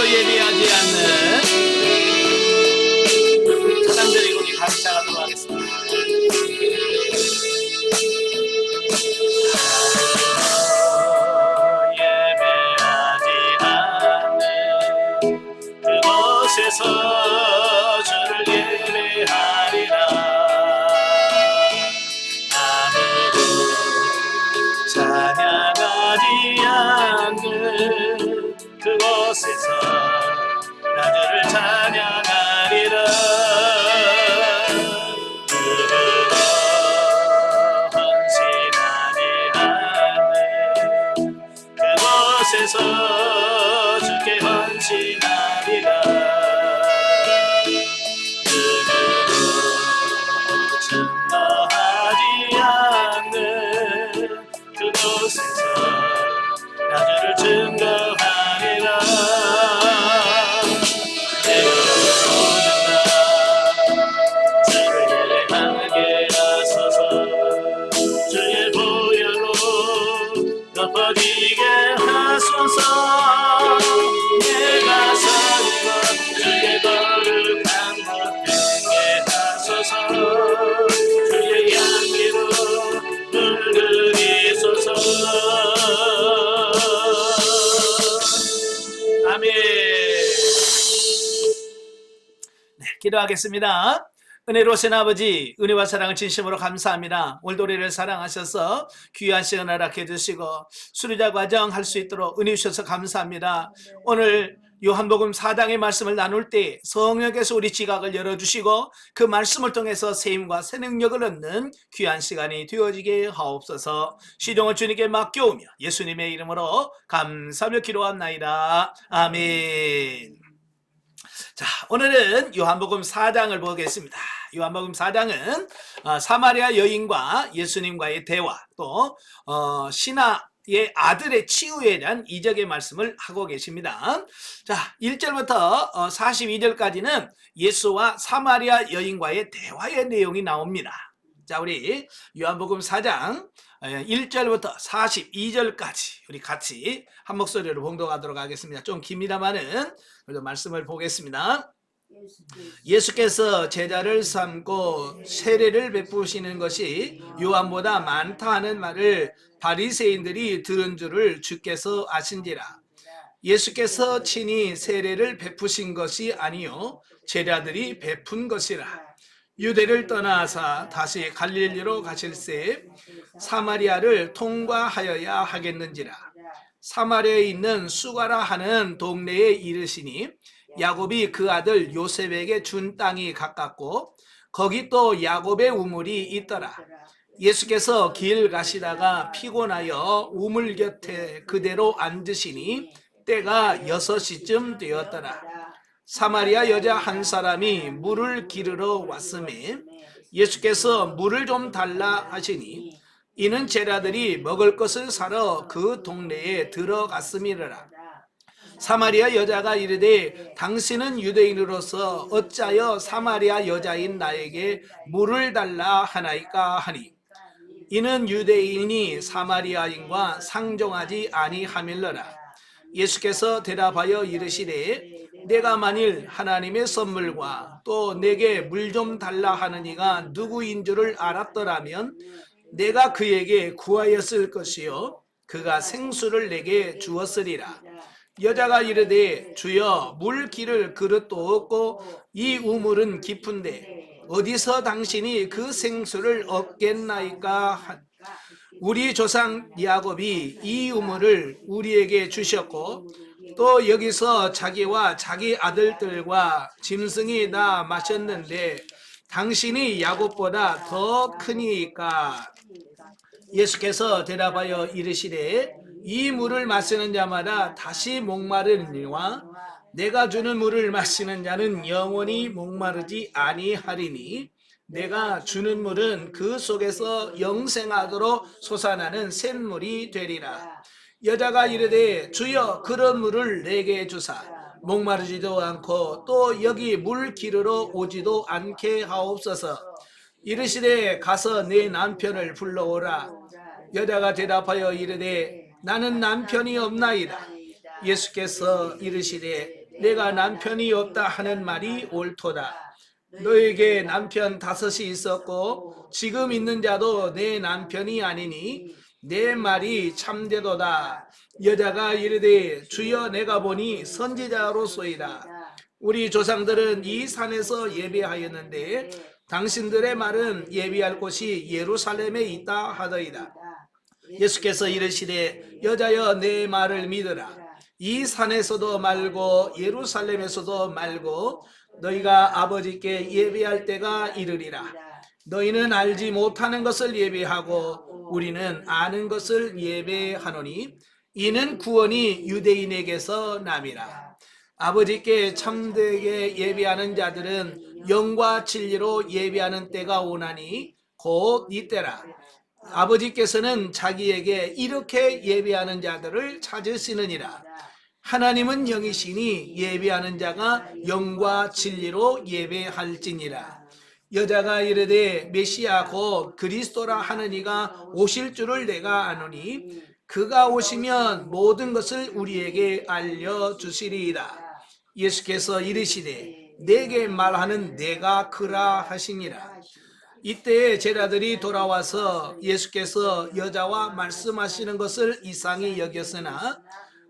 아무도 예배하지 않는 사람들이 우리 같이 나가도록 하겠습니다. 예배하지 않는 그곳에서 주를 예배하리라. 아무도 찬양하지 않는 그곳에서 나 주를 찬양하리라. 그들로 헌신하지 않는 그곳에서 주께 헌신하리라. 그들로 증거하지 않는 그곳에서 나 주를 증거하리라. 내가 부른다 주를 예배하게 하소서. 주의 보혈로 덮어지게 하소서. 내가 사는 것 주의 거룩한 것 되게 하소서. 주의 향기로 물들이소서. 아멘. 네, 기도하겠습니다. 은혜로우신 아버지, 은혜와 사랑을 진심으로 감사합니다. 오늘도 우리를 사랑하셔서 귀한 시간 허락해 주시고 수리자 과정 할 수 있도록 은혜 주셔서 감사합니다. 오늘 요한복음 4장의 말씀을 나눌 때 성령께서 우리 지각을 열어주시고 그 말씀을 통해서 세임과 새 능력을 얻는 귀한 시간이 되어지게 하옵소서. 시종을 주님께 맡겨오며 예수님의 이름으로 감사하며 기도합나이다. 아멘. 자, 오늘은 요한복음 4장을 보겠습니다. 요한복음 4장은 사마리아 여인과 예수님과의 대화, 또 신하의 아들의 치유에 대한 이적의 말씀을 하고 계십니다. 자, 1절부터 42절까지는 예수와 사마리아 여인과의 대화의 내용이 나옵니다. 자, 우리 요한복음 4장 1절부터 42절까지 우리 같이 한 목소리로 봉독하도록 하겠습니다. 좀 깁니다만은 그래도 말씀을 보겠습니다. 예수께서 제자를 삼고 세례를 베푸시는 것이 요한보다 많다 하는 말을 바리새인들이 들은 줄을 주께서 아신지라. 예수께서 친히 세례를 베푸신 것이 아니요 제자들이 베푼 것이라. 유대를 떠나사 다시 갈릴리로 가실새 사마리아를 통과하여야 하겠는지라. 사마리아에 있는 수가라 하는 동네에 이르시니 야곱이 그 아들 요셉에게 준 땅이 가깝고 거기 또 야곱의 우물이 있더라. 예수께서 길 가시다가 피곤하여 우물 곁에 그대로 앉으시니 때가 6시쯤 되었더라. 사마리아 여자 한 사람이 물을 기르러 왔음에 예수께서 물을 좀 달라 하시니 이는 제자들이 먹을 것을 사러 그 동네에 들어갔음이라. 사마리아 여자가 이르되 당신은 유대인으로서 어찌하여 사마리아 여자인 나에게 물을 달라 하나이까 하니 이는 유대인이 사마리아인과 상종하지 아니하밀러라. 예수께서 대답하여 이르시되 내가 만일 하나님의 선물과 또 내게 물 좀 달라 하는 이가 누구인 줄을 알았더라면 내가 그에게 구하였을 것이요 그가 생수를 내게 주었으리라. 여자가 이르되 주여 물 기를 그릇도 없고 이 우물은 깊은데 어디서 당신이 그 생수를 얻겠나이까. 우리 조상 야곱이 이 우물을 우리에게 주셨고 또 여기서 자기와 자기 아들들과 짐승이 다 마셨는데 당신이 야곱보다 더 크니까. 예수께서 대답하여 이르시되 이 물을 마시는 자마다 다시 목마르니와 내가 주는 물을 마시는 자는 영원히 목마르지 아니하리니 내가 주는 물은 그 속에서 영생하도록 솟아나는 샘물이 되리라. 여자가 이르되 주여 그런 물을 내게 주사 목마르지도 않고 또 여기 물 기르러 오지도 않게 하옵소서. 이르시되 가서 내 남편을 불러오라. 여자가 대답하여 이르되 나는 남편이 없나이다. 예수께서 이르시되 내가 남편이 없다 하는 말이 옳도다. 너에게 남편 5이 있었고 지금 있는 자도 내 남편이 아니니 내 말이 참되도다. 여자가 이르되 주여 내가 보니 선지자로소이다. 우리 조상들은 이 산에서 예배하였는데 당신들의 말은 예배할 곳이 예루살렘에 있다 하더이다. 예수께서 이르시되 여자여 내 말을 믿으라. 이 산에서도 말고 예루살렘에서도 말고 너희가 아버지께 예배할 때가 이르리라. 너희는 알지 못하는 것을 예배하고 우리는 아는 것을 예배하노니 이는 구원이 유대인에게서 남이라. 아버지께 참되게 예배하는 자들은 영과 진리로 예배하는 때가 오나니 곧 이때라. 아버지께서는 자기에게 이렇게 예배하는 자들을 찾으시느니라. 하나님은 영이시니 예배하는 자가 영과 진리로 예배할지니라. 여자가 이르되 메시아 곧 그리스도라 하느니가 오실 줄을 내가 아노니 그가 오시면 모든 것을 우리에게 알려주시리이다. 예수께서 이르시되 내게 말하는 내가 그라 하시니라. 이때에 제자들이 돌아와서 예수께서 여자와 말씀하시는 것을 이상히 여겼으나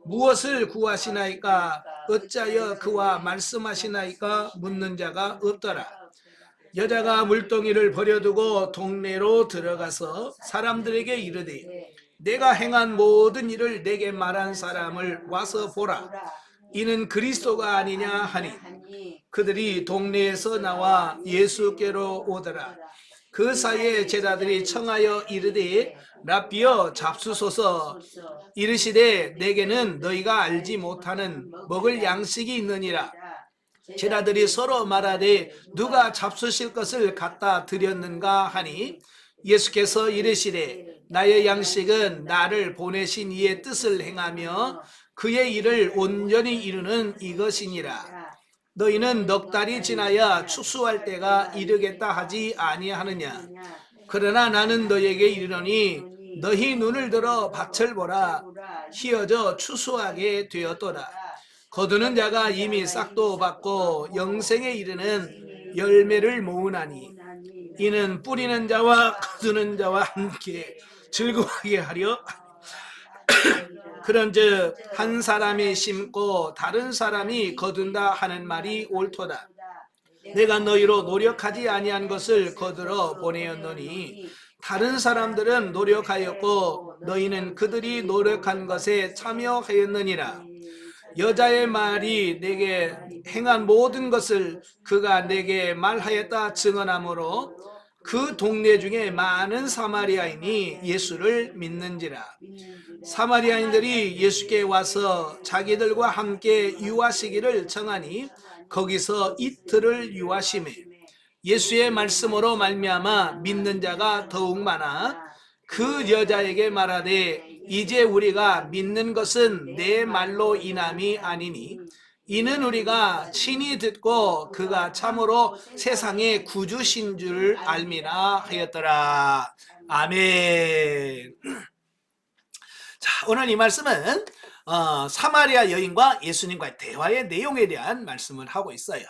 무엇을 구하시나이까 어찌하여 그와 말씀하시나이까 묻는 자가 없더라. 여자가 물동이를 버려두고 동네로 들어가서 사람들에게 이르되 내가 행한 모든 일을 내게 말한 사람을 와서 보라. 이는 그리스도가 아니냐 하니 그들이 동네에서 나와 예수께로 오더라. 그 사이에 제자들이 청하여 이르되 랍비여 잡수소서. 이르시되 내게는 너희가 알지 못하는 먹을 양식이 있느니라. 제자들이 서로 말하되 누가 잡수실 것을 갖다 드렸는가 하니 예수께서 이르시되 나의 양식은 나를 보내신 이의 뜻을 행하며 그의 일을 온전히 이루는 이것이니라. 너희는 넉 달이 지나야 추수할 때가 이르겠다 하지 아니하느냐. 그러나 나는 너희에게 이르노니 너희 눈을 들어 밭을 보라. 희어져 추수하게 되었도다. 거두는 자가 이미 싹도 받고 영생에 이르는 열매를 모으나니 이는 뿌리는 자와 거두는 자와 함께 즐거워하게 하려. 그런즉 한 사람이 심고 다른 사람이 거둔다 하는 말이 옳도다. 내가 너희로 노력하지 아니한 것을 거두러 보내었노니 다른 사람들은 노력하였고 너희는 그들이 노력한 것에 참여하였느니라. 여자의 말이 내게 행한 모든 것을 그가 내게 말하였다 증언하므로 그 동네 중에 많은 사마리아인이 예수를 믿는지라. 사마리아인들이 예수께 와서 자기들과 함께 유하시기를 청하니 거기서 이틀을 유하시매 예수의 말씀으로 말미암아 믿는 자가 더욱 많아 그 여자에게 말하되 이제 우리가 믿는 것은 내 말로 인함이 아니니 이는 우리가 친히 듣고 그가 참으로 세상의 구주신 줄 알미라 하였더라. 아멘. 자, 오늘 이 말씀은 사마리아 여인과 예수님과의 대화의 내용에 대한 말씀을 하고 있어요.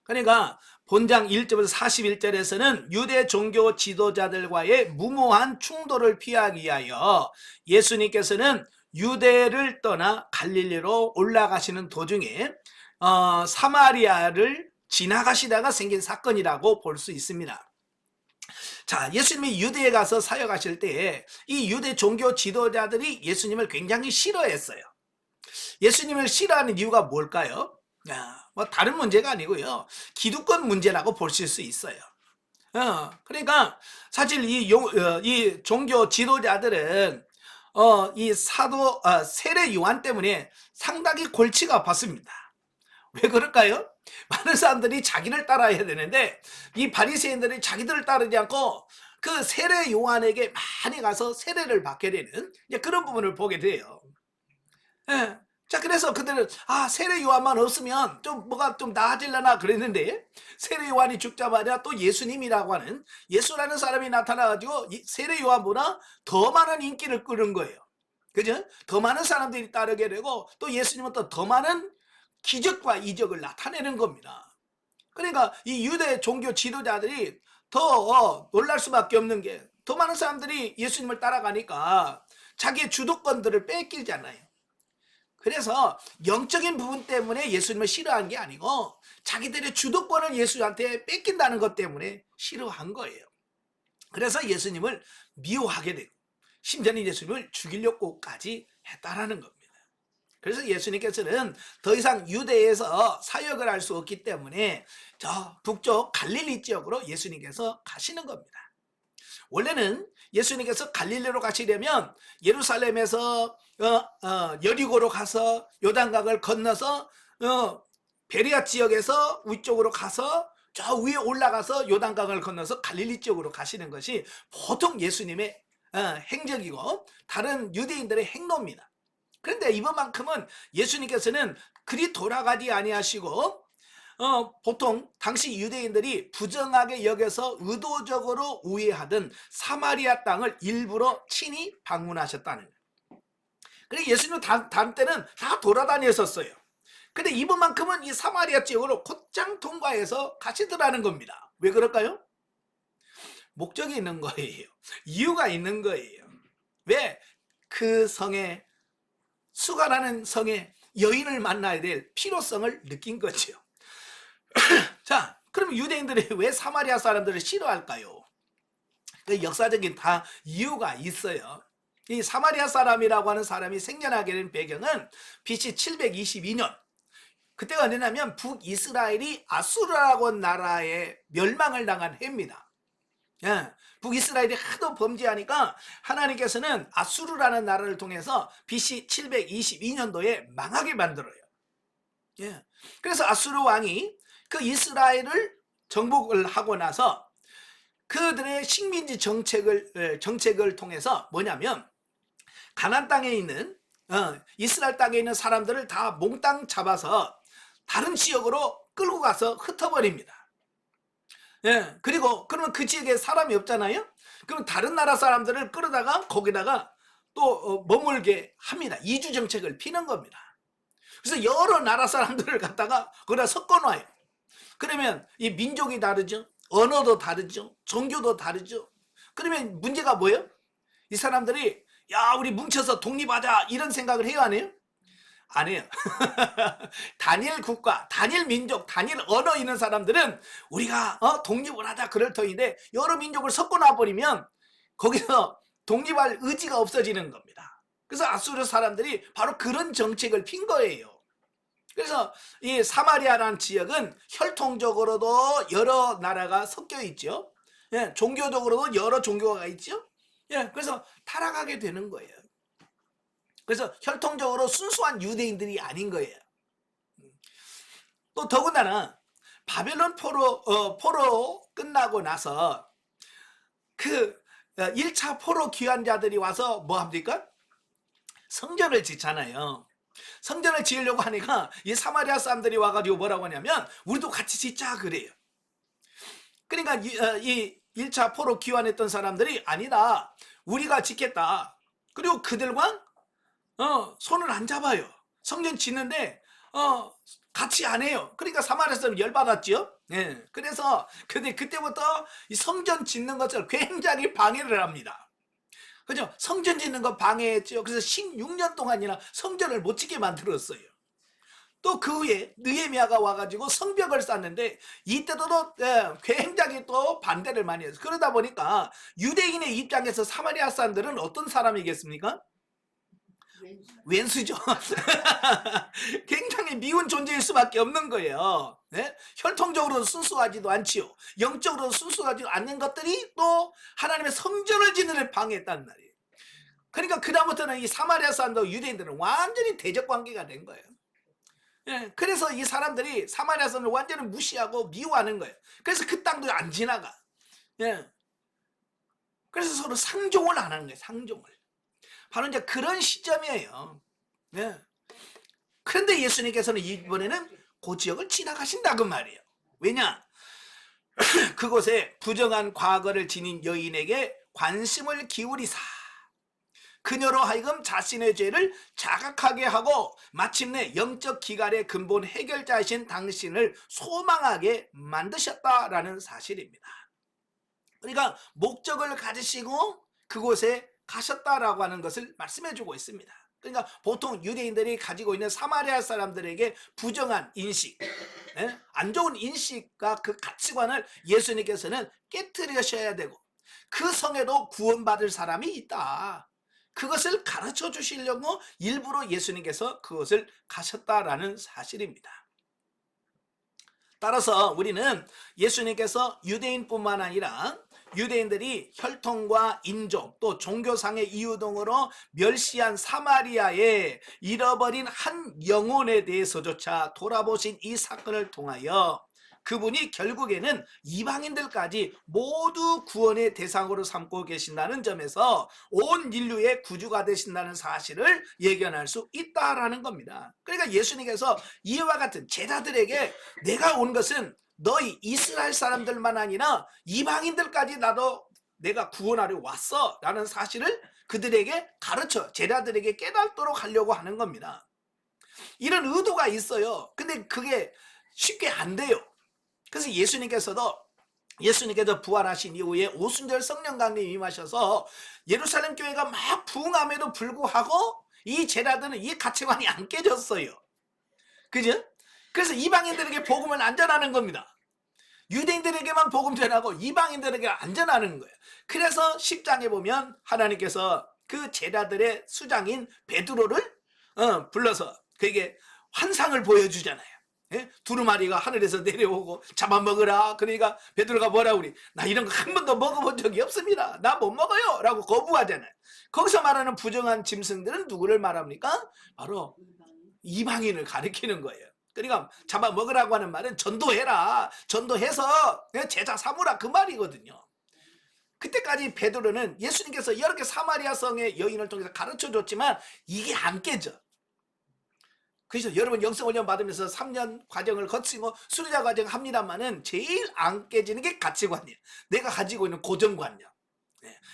그러니까 본장 1절에서 41절에서는 유대 종교 지도자들과의 무모한 충돌을 피하기 위하여 예수님께서는 유대를 떠나 갈릴리로 올라가시는 도중에 사마리아를 지나가시다가 생긴 사건이라고 볼 수 있습니다. 자, 예수님이 유대에 가서 사역하실 때 이 유대 종교 지도자들이 예수님을 굉장히 싫어했어요. 예수님을 싫어하는 이유가 뭘까요? 뭐 다른 문제가 아니고요. 기득권 문제라고 보실 수 있어요. 그러니까 사실 이 종교 지도자들은 이 사도 세례 요한 때문에 상당히 골치가 아팠습니다. 왜 그럴까요? 많은 사람들이 자기를 따라야 되는데 이 바리새인들이 자기들을 따르지 않고 그 세례 요한에게 많이 가서 세례를 받게 되는 그런 부분을 보게 돼요. 자, 그래서 그들은 세례 요한만 없으면 좀 뭐가 좀 나아질려나 그랬는데 세례 요한이 죽자마자 또 예수님이라고 하는 예수라는 사람이 나타나가지고 세례 요한보다 더 많은 인기를 끌은 거예요. 그죠? 더 많은 사람들이 따르게 되고 또 예수님은 또 더 많은 기적과 이적을 나타내는 겁니다. 그러니까 이 유대 종교 지도자들이 더 놀랄 수밖에 없는 게, 더 많은 사람들이 예수님을 따라가니까 자기의 주도권들을 뺏기잖아요. 그래서 영적인 부분 때문에 예수님을 싫어한 게 아니고 자기들의 주도권을 예수한테 뺏긴다는 것 때문에 싫어한 거예요. 그래서 예수님을 미워하게 되고 심지어는 예수님을 죽이려고까지 했다라는 겁니다. 그래서 예수님께서는 더 이상 유대에서 사역을 할 수 없기 때문에 저 북쪽 갈릴리 지역으로 예수님께서 가시는 겁니다. 원래는 예수님께서 갈릴리로 가시려면 예루살렘에서 여리고로 가서 요단강을 건너서 베레아 지역에서 위쪽으로 가서 저 위에 올라가서 요단강을 건너서 갈릴리 지역으로 가시는 것이 보통 예수님의 행적이고 다른 유대인들의 행로입니다. 그런데 이번만큼은 예수님께서는 그리 돌아가지 아니하시고 보통 당시 유대인들이 부정하게 여겨서 의도적으로 우회하던 사마리아 땅을 일부러 친히 방문하셨다는 거예요. 그래서 예수님은 다음 때는 다 돌아다녔었어요. 근데 이번만큼은 이 사마리아 지역으로 곧장 통과해서 가시더라는 겁니다. 왜 그럴까요? 목적이 있는 거예요. 이유가 있는 거예요. 왜? 그 성에, 수가라는 성에 여인을 만나야 될 필요성을 느낀 거죠. 자, 그럼 유대인들이 왜 사마리아 사람들을 싫어할까요? 그 역사적인 다 이유가 있어요. 이 사마리아 사람이라고 하는 사람이 생겨나게 된 배경은 BC 722년, 그때가 언제냐면 북이스라엘이 아수르라고 나라에 멸망을 당한 해입니다. 북이스라엘이 하도 범죄하니까 하나님께서는 아수르라는 나라를 통해서 BC 722년도에 망하게 만들어요. 그래서 아수르 왕이 그 이스라엘을 정복을 하고 나서 그들의 식민지 정책을 통해서 뭐냐면 가나안 땅에 있는 이스라엘 땅에 있는 사람들을 다 몽땅 잡아서 다른 지역으로 끌고 가서 흩어버립니다. 그리고 그러면 그 지역에 사람이 없잖아요. 그럼 다른 나라 사람들을 끌어다가 거기다가 또 머물게 합니다. 이주 정책을 피는 겁니다. 그래서 여러 나라 사람들을 갖다가 거기다 섞어놔요. 그러면 이 민족이 다르죠, 언어도 다르죠, 종교도 다르죠. 그러면 문제가 뭐예요? 이 사람들이 야, 우리 뭉쳐서 독립하자 이런 생각을 해요, 안 해요? 안 해요. 단일 국가, 단일 민족, 단일 언어 있는 사람들은 우리가 독립을 하자 그럴 터인데 여러 민족을 섞어놔 버리면 거기서 독립할 의지가 없어지는 겁니다. 그래서 아수르 사람들이 바로 그런 정책을 핀 거예요. 그래서 이 사마리아라는 지역은 혈통적으로도 여러 나라가 섞여 있죠. 종교적으로도 여러 종교가 있죠. 그래서 타락하게 되는 거예요. 그래서 혈통적으로 순수한 유대인들이 아닌 거예요. 또 더군다나 바벨론 포로 끝나고 나서 그 1차 포로 귀환자들이 와서 뭐 합니까? 성전을 짓잖아요. 성전을 지으려고 하니까 이 사마리아 사람들이 와가지고 뭐라고 하냐면 우리도 같이 짓자 그래요. 그러니까 이 1차 포로 귀환했던 사람들이 아니다, 우리가 짓겠다. 그리고 그들과 손을 안 잡아요. 성전 짓는데 같이 안 해요. 그러니까 사마리아 사람 열받았죠. 그래서 근데 그때부터 이 성전 짓는 것을 굉장히 방해를 합니다. 그죠? 성전 짓는 거 방해했죠. 그래서 16년 동안이나 성전을 못 짓게 만들었어요. 또 그 후에 느헤미야가 와가지고 성벽을 쌓는데 이때도 굉장히 또 반대를 많이 했어요. 그러다 보니까 유대인의 입장에서 사마리아 사람들은 어떤 사람이겠습니까? 왼수죠. 굉장히 미운 존재일 수밖에 없는 거예요. 혈통적으로 순수하지도 않지요. 영적으로 순수하지 않는 것들이 또 하나님의 성전을 짓는 데 방해했단 말이에요. 그러니까 그다음부터는 이 사마리아 사람들 유대인들은 완전히 대적 관계가 된 거예요. 그래서 이 사람들이 사마리아 사람을 완전히 무시하고 미워하는 거예요. 그래서 그 땅도 안 지나가. 그래서 서로 상종을 안 하는 거예요. 상종을. 바로 이제 그런 시점이에요. 그런데 예수님께서는 이번에는 그 지역을 지나가신다 그 말이에요. 왜냐? 그곳에 부정한 과거를 지닌 여인에게 관심을 기울이사 그녀로 하여금 자신의 죄를 자각하게 하고 마침내 영적 기갈의 근본 해결자이신 당신을 소망하게 만드셨다라는 사실입니다. 그러니까 목적을 가지시고 그곳에 가셨다라고 하는 것을 말씀해 주고 있습니다. 그러니까 보통 유대인들이 가지고 있는 사마리아 사람들에게 부정한 인식, 안 좋은 인식과 그 가치관을 예수님께서는 깨뜨리셔야 되고, 그 성에도 구원받을 사람이 있다, 그것을 가르쳐 주시려고 일부러 예수님께서 그것을 가셨다라는 사실입니다. 따라서 우리는 예수님께서 유대인뿐만 아니라 유대인들이 혈통과 인종 또 종교상의 이유 등으로 멸시한 사마리아의 잃어버린 한 영혼에 대해서조차 돌아보신 이 사건을 통하여 그분이 결국에는 이방인들까지 모두 구원의 대상으로 삼고 계신다는 점에서 온 인류의 구주가 되신다는 사실을 예견할 수 있다라는 겁니다. 그러니까 예수님께서 이와 같은 제자들에게 내가 온 것은 너희 이스라엘 사람들만 아니라 이방인들까지 나도 내가 구원하려 왔어 라는 사실을 그들에게 가르쳐 제자들에게 깨닫도록 하려고 하는 겁니다. 이런 의도가 있어요. 근데 그게 쉽게 안 돼요. 그래서 예수님께서 부활하신 이후에 오순절 성령 강림이 임하셔서 예루살렘 교회가 막 부흥함에도 불구하고 이 제자들은 이 가치관이 안 깨졌어요. 그죠? 그래서 이방인들에게 복음을 안 전하는 겁니다. 유대인들에게만 복음 전하고 이방인들에게 안 전하는 거예요. 그래서 10장에 보면 하나님께서 그 제자들의 수장인 베드로를 불러서 그에게 환상을 보여주잖아요. 예? 두루마리가 하늘에서 내려오고 잡아먹으라. 그러니까 베드로가 뭐라고 그래? 나 이런 거 한 번도 먹어본 적이 없습니다. 나 못 먹어요 라고 거부하잖아요. 거기서 말하는 부정한 짐승들은 누구를 말합니까? 바로 이방인을 가리키는 거예요. 그러니까 잡아먹으라고 하는 말은 전도해라, 전도해서 제자 삼으라, 그 말이거든요. 그때까지 베드로는 예수님께서 여러 개 사마리아 성의 여인을 통해서 가르쳐줬지만 이게 안 깨져. 그래서 여러분 영성훈련 받으면서 3년 과정을 거치고 수리자 과정 합니다만은 제일 안 깨지는 게 가치관이에요. 내가 가지고 있는 고정관념.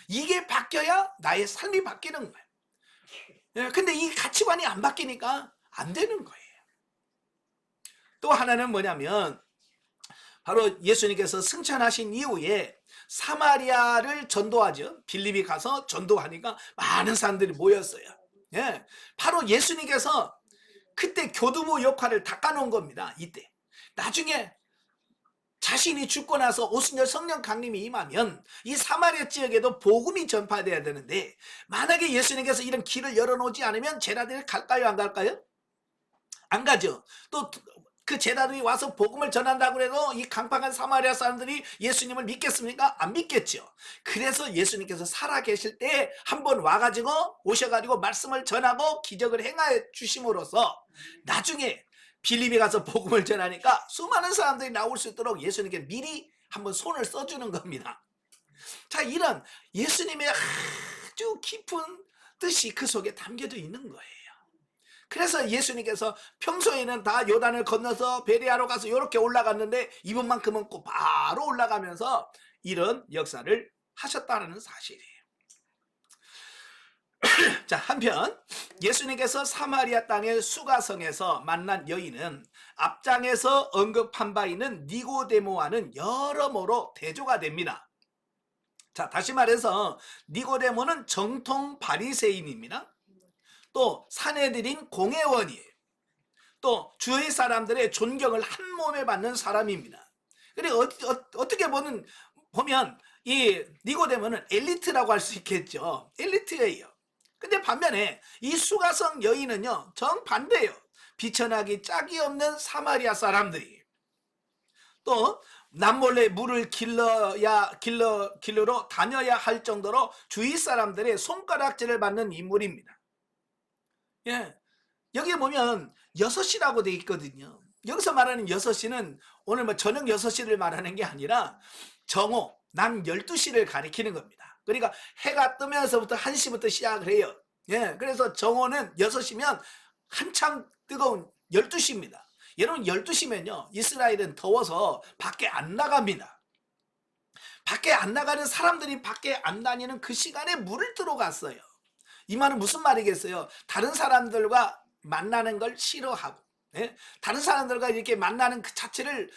이게 바뀌어야 나의 삶이 바뀌는 거예요. 근데 이 가치관이 안 바뀌니까 안 되는 거예요. 또 하나는 뭐냐면 바로 예수님께서 승천하신 이후에 사마리아를 전도하죠. 빌립이 가서 전도하니까 많은 사람들이 모였어요. 바로 예수님께서 그때 교두보 역할을 닦아놓은 겁니다. 이때 나중에 자신이 죽고 나서 오순절 성령 강림이 임하면 이 사마리아 지역에도 복음이 전파돼야 되는데, 만약에 예수님께서 이런 길을 열어놓지 않으면 제자들이 갈까요, 안 갈까요? 안 가죠. 또 그 제자들이 와서 복음을 전한다고 해도 이 강팍한 사마리아 사람들이 예수님을 믿겠습니까? 안 믿겠죠. 그래서 예수님께서 살아계실 때 한번 와가지고 오셔가지고 말씀을 전하고 기적을 행하여 주심으로써 나중에 빌립에 가서 복음을 전하니까 수많은 사람들이 나올 수 있도록 예수님께 미리 한번 손을 써주는 겁니다. 자, 이런 예수님의 아주 깊은 뜻이 그 속에 담겨져 있는 거예요. 그래서 예수님께서 평소에는 다 요단을 건너서 베레아로 가서 이렇게 올라갔는데 이번만큼은 꼭 바로 올라가면서 이런 역사를 하셨다는 사실이에요. 자, 한편 예수님께서 사마리아 땅의 수가성에서 만난 여인은 앞장에서 언급한 바 있는 니고데모와는 여러모로 대조가 됩니다. 자, 다시 말해서 니고데모는 정통 바리새인입니다. 또 사내들인 공회원이에요. 또 주위 사람들의 존경을 한 몸에 받는 사람입니다. 그래 어떻게 보면 이 니고데모는 엘리트라고 할 수 있겠죠. 엘리트예요. 근데 반면에 이 수가성 여인은요, 정반대예요. 비천하기 짝이 없는 사마리아 사람들이 또 남몰래 물을 길러로 다녀야 할 정도로 주위 사람들의 손가락질을 받는 인물입니다. 여기 보면 6시라고 되어 있거든요. 여기서 말하는 6시는 오늘 뭐 저녁 6시를 말하는 게 아니라 정오, 낮 12시를 가리키는 겁니다. 그러니까 해가 뜨면서부터 1시부터 시작을 해요. 그래서 정오는 6시면 한참 뜨거운 12시입니다. 여러분 12시면요, 이스라엘은 더워서 밖에 안 나갑니다. 밖에 안 나가는 사람들이 밖에 안 다니는 그 시간에 물을 들어갔어요. 이 말은 무슨 말이겠어요? 다른 사람들과 만나는 걸 싫어하고, 예? 다른 사람들과 이렇게 만나는 그 자체를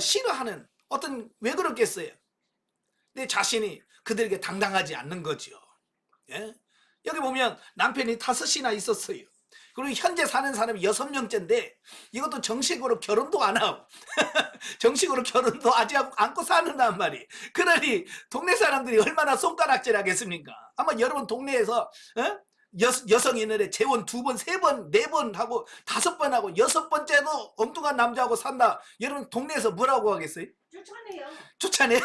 싫어하는 왜 그렇겠어요? 내 자신이 그들에게 당당하지 않는 거죠. 예? 여기 보면 남편이 5이나 있었어요. 그리고 현재 사는 사람이 6명째인데 이것도 정식으로 결혼도 안 하고 정식으로 결혼도 아직 않고 사는단 말이에요. 그러니 동네 사람들이 얼마나 손가락질 하겠습니까? 아마 여러분 동네에서 여성인을 재혼 2번, 3번, 4번 하고 5번 하고 6번째도 엉뚱한 남자하고 산다. 여러분 동네에서 뭐라고 하겠어요? 쫓아내요. 쫓아내요.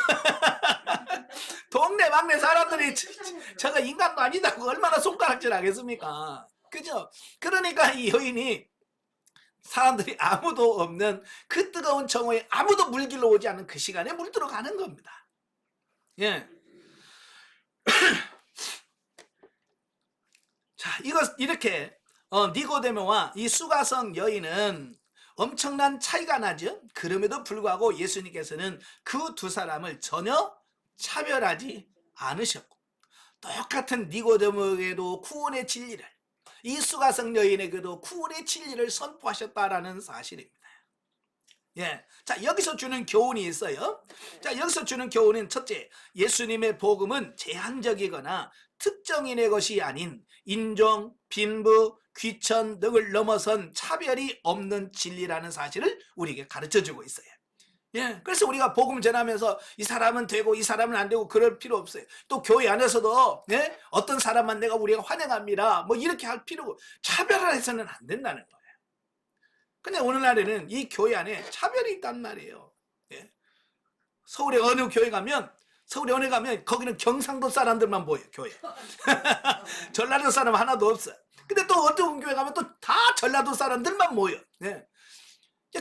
동네 막내 사람들이 저거 인간도 아니다고 얼마나 손가락질 하겠습니까? 그죠? 그러니까 이 여인이 사람들이 아무도 없는 그 뜨거운 정오에 아무도 물길로 오지 않는 그 시간에 물들어 가는 겁니다. 예. 자, 이렇게 니고데모와 이 수가성 여인은 엄청난 차이가 나죠. 그럼에도 불구하고 예수님께서는 그 2사람을 전혀 차별하지 않으셨고, 똑같은 니고데모에게도 구원의 진리를, 이 수가성 여인에게도 구원의 진리를 선포하셨다라는 사실입니다. 예. 자, 여기서 주는 교훈이 있어요. 자, 여기서 주는 교훈은 첫째, 예수님의 복음은 제한적이거나 특정인의 것이 아닌 인종, 빈부, 귀천 등을 넘어선 차별이 없는 진리라는 사실을 우리에게 가르쳐주고 있어요. 예, 그래서 우리가 복음 전하면서 이 사람은 되고 이 사람은 안 되고 그럴 필요 없어요. 또 교회 안에서도 어떤 사람만 내가 우리가 환영합니다. 뭐 이렇게 할 필요고 차별을 해서는 안 된다는 거예요. 근데 오늘날에는 이 교회 안에 차별이 있단 말이에요. 예. 서울에 어느 교회 가면 거기는 경상도 사람들만 보여요. 교회. 전라도 사람 하나도 없어요. 근데 또 어떤 교회 가면 또 다 전라도 사람들만 모여. 예.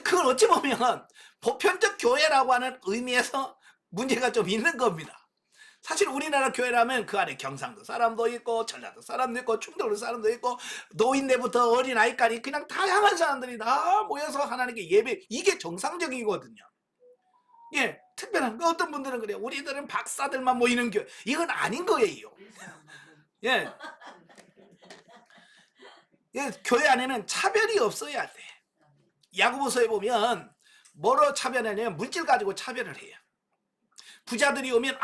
그건 어찌 보면 보편적 교회라고 하는 의미에서 문제가 좀 있는 겁니다. 사실 우리나라 교회라면 그 안에 경상도 사람도 있고 전라도 사람도 있고 충청도 사람도 있고 노인네부터 어린아이까지 그냥 다양한 사람들이 다 모여서 하나님께 예배, 이게 정상적이거든요. 예, 특별한 어떤 분들은 그래요. 우리들은 박사들만 모이는 교회. 이건 아닌 거예요. 예. 예, 교회 안에는 차별이 없어야 돼. 야고보서에 보면 뭐로 차별하냐면 물질 가지고 차별을 해요. 부자들이 오면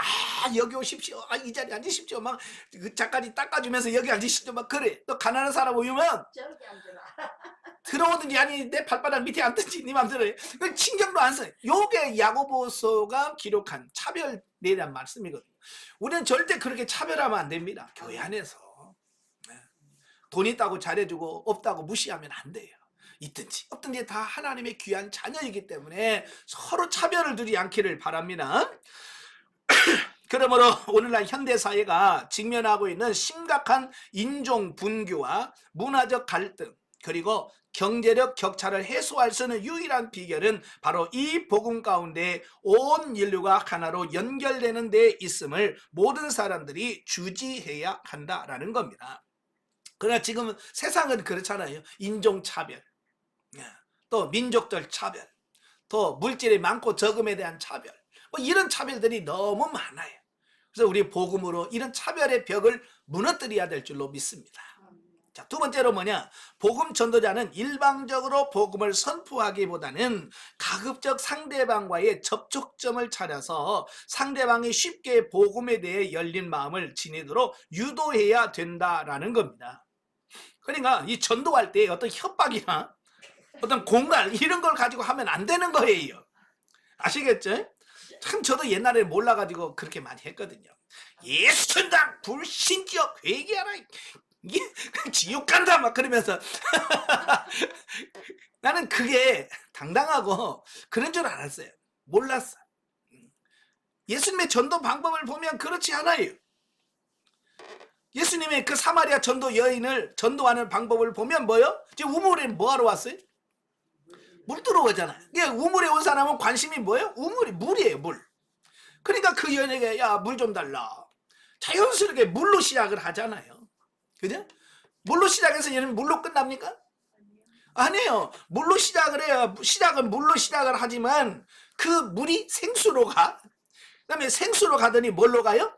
여기 오십시오. 이 자리에 앉으십시오. 막 그 작가지 닦아주면서 여기 앉으십시오. 막 그래. 또 가난한 사람 오면 들어오든지 아니 내 발바닥 밑에 앉든지 네 맘대로 해. 신경도 안 써요. 요게 야고보서가 기록한 차별이란 말씀이거든요. 우리는 절대 그렇게 차별하면 안 됩니다. 교회 안에서. 돈 있다고 잘해주고 없다고 무시하면 안 돼요. 있든지 없든지 다 하나님의 귀한 자녀이기 때문에 서로 차별을 두지 않기를 바랍니다. 그러므로 오늘날 현대사회가 직면하고 있는 심각한 인종 분규와 문화적 갈등, 그리고 경제력 격차를 해소할 수 있는 유일한 비결은 바로 이 복음 가운데 온 인류가 하나로 연결되는 데 있음을 모든 사람들이 주지해야 한다라는 겁니다. 그러나 지금 세상은 그렇잖아요. 인종차별, 또 민족적 차별, 또 물질이 많고 적음에 대한 차별, 뭐 이런 차별들이 너무 많아요. 그래서 우리 복음으로 이런 차별의 벽을 무너뜨려야 될 줄로 믿습니다. 자, 두 번째로 뭐냐? 복음 전도자는 일방적으로 복음을 선포하기보다는 가급적 상대방과의 접촉점을 찾아서 상대방이 쉽게 복음에 대해 열린 마음을 지니도록 유도해야 된다라는 겁니다. 그러니까 이 전도할 때 어떤 협박이나 어떤 공갈 이런 걸 가지고 하면 안 되는 거예요. 아시겠죠? 참 저도 옛날에 몰라가지고 그렇게 많이 했거든요. 예수천당 불신지역 회개하라, 지옥 간다 막 그러면서 나는 그게 당당하고 그런 줄 알았어요. 몰랐어. 예수님의 전도 방법을 보면 그렇지 않아요. 예수님의 그 사마리아 전도 여인을 전도하는 방법을 보면 뭐요? 지금 우물에 뭐하러 왔어요? 물 들어오잖아요. 우물에 온 사람은 관심이 뭐예요? 물이에요, 물. 그러니까 그 여인에게 야, 물 좀 달라. 자연스럽게 물로 시작을 하잖아요. 그죠? 물로 시작해서 얘는 물로 끝납니까? 아니에요. 물로 시작을 해요. 시작은 물로 시작을 하지만 그 물이 생수로 가. 그다음에 생수로 가더니 뭘로 가요?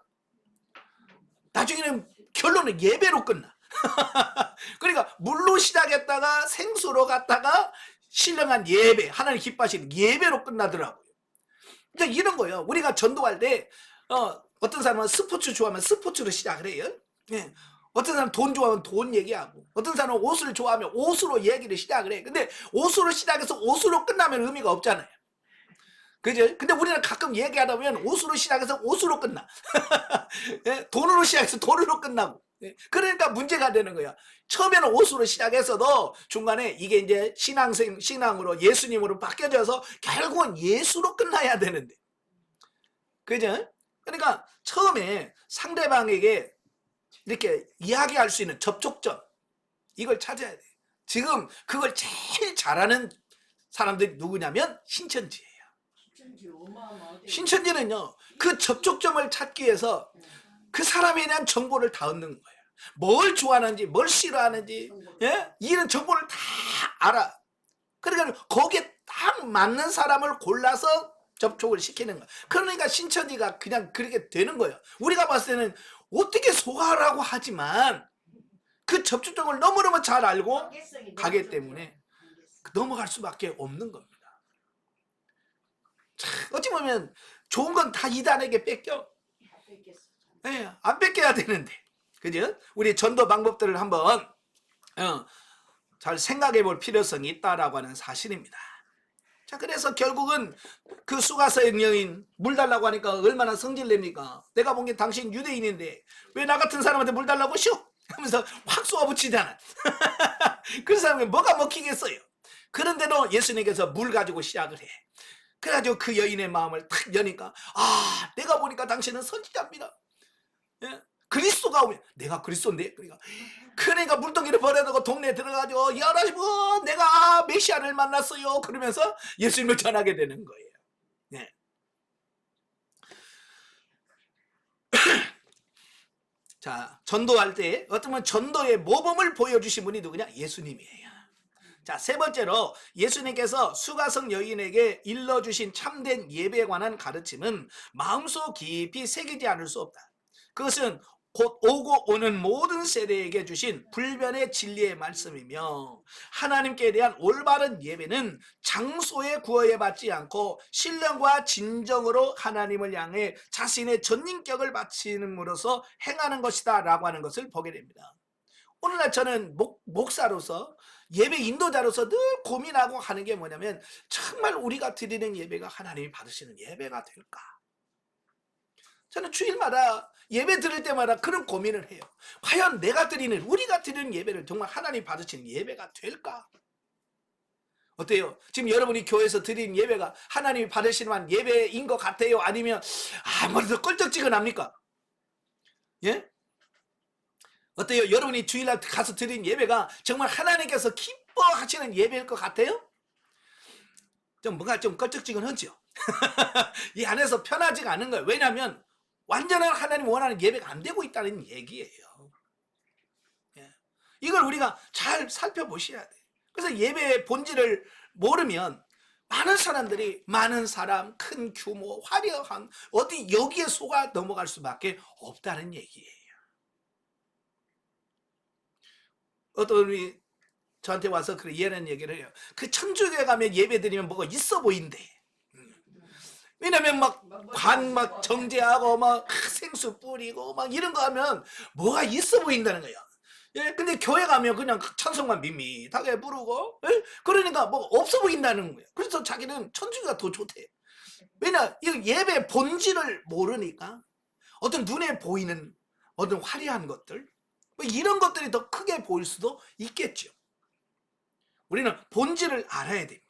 나중에는 결론은 예배로 끝나. 그러니까 물로 시작했다가 생수로 갔다가 신령한 예배, 하나님 기뻐하시는 예배로 끝나더라고요. 그러니까 이런 거예요. 우리가 전도할 때 어떤 사람은 스포츠 좋아하면 스포츠로 시작을 해요. 예. 어떤 사람은 돈 좋아하면 돈 얘기하고, 어떤 사람은 옷을 좋아하면 옷으로 얘기를 시작을 해. 근데 옷으로 시작해서 옷으로 끝나면 의미가 없잖아요. 그죠? 근데 우리는 가끔 얘기하다 보면 옷으로 시작해서 옷으로 끝나. 예? 돈으로 시작해서 돈으로 끝나고. 예? 그러니까 문제가 되는 거야. 처음에는 옷으로 시작해서도 중간에 이게 이제 신앙으로 예수님으로 바뀌어져서 결국은 예수로 끝나야 되는데. 그죠? 그러니까 처음에 상대방에게 이렇게 이야기할 수 있는 접촉점, 이걸 찾아야 돼. 지금 그걸 제일 잘하는 사람들이 누구냐면 신천지예요. 신천지는요, 그 접촉점을 찾기 위해서 그 사람에 대한 정보를 다 얻는 거예요. 뭘 좋아하는지, 뭘 싫어하는지, 예? 이런 정보를 다 알아. 그러니까 거기에 딱 맞는 사람을 골라서 접촉을 시키는 거야. 그러니까 신천지가 그냥 그렇게 되는 거예요. 우리가 봤을 때는 어떻게 속아라고 하지만 그 접촉점을 너무너무 잘 알고 가기 때문에 넘어갈 수밖에 없는 겁니다. 어찌 보면 좋은 건 다 이단에게 뺏겨. 네, 안 뺏겨야 되는데, 그죠? 우리 전도 방법들을 한번 잘 생각해 볼 필요성이 있다라고 하는 사실입니다. 자, 그래서 결국은 그 수가성 여인 물 달라고 하니까 얼마나 성질냅니까? 내가 본 게 당신 유대인인데 왜 나 같은 사람한테 물 달라고 쇼? 하면서 확 쏘아붙이잖아. 그 사람이 뭐가 먹히겠어요? 그런데도 예수님께서 물 가지고 시작을 해. 그래가지고 그 여인의 마음을 탁 여니까, 아, 내가 보니까 당신은 선지자입니다. 예? 그리스도가 오면, 내가 그리스도인데? 그러니까 물동이를 버려두고 동네에 들어가지고, 여러분, 내가 메시아를 만났어요. 그러면서 예수님을 전하게 되는 거예요. 예. 자, 전도할 때 어쩌면 전도의 모범을 보여주신 분이 누구냐? 예수님이에요. 자, 세 번째로 예수님께서 수가성 여인에게 일러주신 참된 예배에 관한 가르침은 마음속 깊이 새기지 않을 수 없다. 그것은 곧 오고 오는 모든 세대에게 주신 불변의 진리의 말씀이며, 하나님께 대한 올바른 예배는 장소에 구애받지 않고 신령과 진정으로 하나님을 향해 자신의 전인격을 바치는으로써 행하는 것이다 라고 하는 것을 보게 됩니다. 오늘날 저는 목사로서 예배 인도자로서 늘 고민하고 하는 게 뭐냐면, 정말 우리가 드리는 예배가 하나님이 받으시는 예배가 될까? 저는 주일마다 예배 드릴 때마다 그런 고민을 해요. 과연 우리가 드리는 예배를 정말 하나님 받으시는 예배가 될까? 어때요? 지금 여러분이 교회에서 드리는 예배가 하나님이 받으시는 예배인 것 같아요? 아니면 아무래도 껄쩍지근합니까? 예? 어때요? 여러분이 주일날 가서 드린 예배가 정말 하나님께서 기뻐하시는 예배일 것 같아요? 뭔가 좀 껄쩍지근하죠? 이 안에서 편하지가 않은 거예요. 왜냐하면 완전한 하나님 원하는 예배가 안 되고 있다는 얘기예요. 예. 이걸 우리가 잘 살펴보셔야 돼요. 그래서 예배의 본질을 모르면 많은 사람들이 많은 사람, 큰 규모, 화려한 어디 여기에 속아 넘어갈 수밖에 없다는 얘기예요. 어떤 분이 저한테 와서 이런 얘기를 해요. 그 천주교에 가면 예배 드리면 뭐가 있어 보인대. 왜냐면 막 정제하고 생수 뿌리고 이런 거 하면 뭐가 있어 보인다는 거야. 예, 근데 교회 가면 그냥 찬송만 밋밋하게 부르고, 예? 그러니까 뭐 없어 보인다는 거예요. 그래서 자기는 천주교가 더 좋대. 왜냐, 이 예배 본질을 모르니까 어떤 눈에 보이는 어떤 화려한 것들, 이런 것들이 더 크게 보일 수도 있겠죠. 우리는 본질을 알아야 됩니다.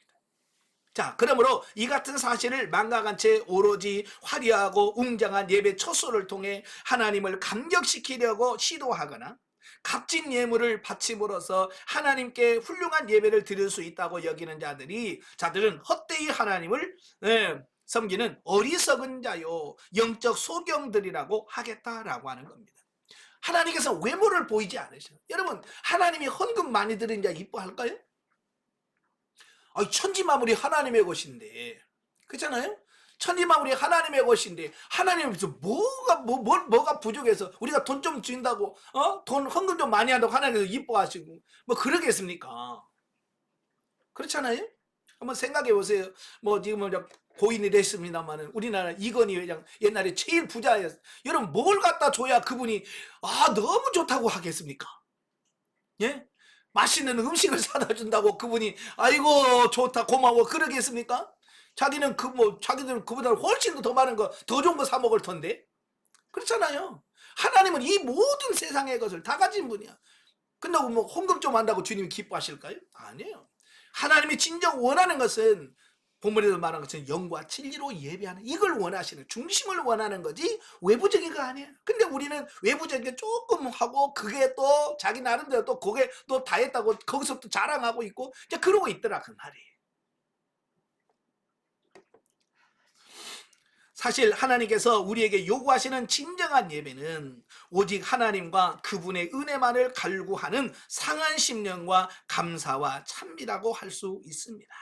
자, 그러므로 이 같은 사실을 망각한 채 오로지 화려하고 웅장한 예배 첫소를 통해 하나님을 감격시키려고 시도하거나 값진 예물을 바침으로써 하나님께 훌륭한 예배를 드릴 수 있다고 여기는 자들은 헛되이 하나님을 섬기는 어리석은 자요, 영적 소경들이라고 하겠다라고 하는 겁니다. 하나님께서 외모를 보이지 않으셔요. 여러분, 하나님이 헌금 많이 드린 자 이뻐할까요? 천지만물이 하나님의 것인데, 그렇잖아요? 천지만물이 하나님의 것인데 하나님께서 뭐가 부족해서 우리가 돈 좀 준다고 돈 헌금 좀 많이 한다고 하나님께서 이뻐하시고 뭐 그러겠습니까? 그렇잖아요. 한번 생각해 보세요. 뭐 지금은 고인이 됐습니다만은 우리나라 이건희 회장 옛날에 제일 부자였어요. 여러분 뭘 갖다 줘야 그분이 너무 좋다고 하겠습니까? 예? 맛있는 음식을 사다 준다고 그분이 아이고 좋다 고마워 그러겠습니까? 자기는 자기들은 그보다 훨씬 더 많은 거 더 좋은 거 사 먹을 텐데. 그렇잖아요. 하나님은 이 모든 세상의 것을 다 가진 분이야. 끝나고 뭐 헌금 좀 한다고 주님이 기뻐하실까요? 아니에요. 하나님이 진정 원하는 것은 본문에서 말한 것처럼 영과 진리로 예배하는 이걸 원하시는 중심을 원하는 거지 외부적인 거 아니에요. 근데 우리는 외부적인 게 조금 하고 그게 또 자기 나름대로 또 그게 또 다 했다고 거기서 또 자랑하고 있고 이제 그러고 있더라 그 말이에요. 사실 하나님께서 우리에게 요구하시는 진정한 예배는 오직 하나님과 그분의 은혜만을 갈구하는 상한 심령과 감사와 찬미라고 할 수 있습니다.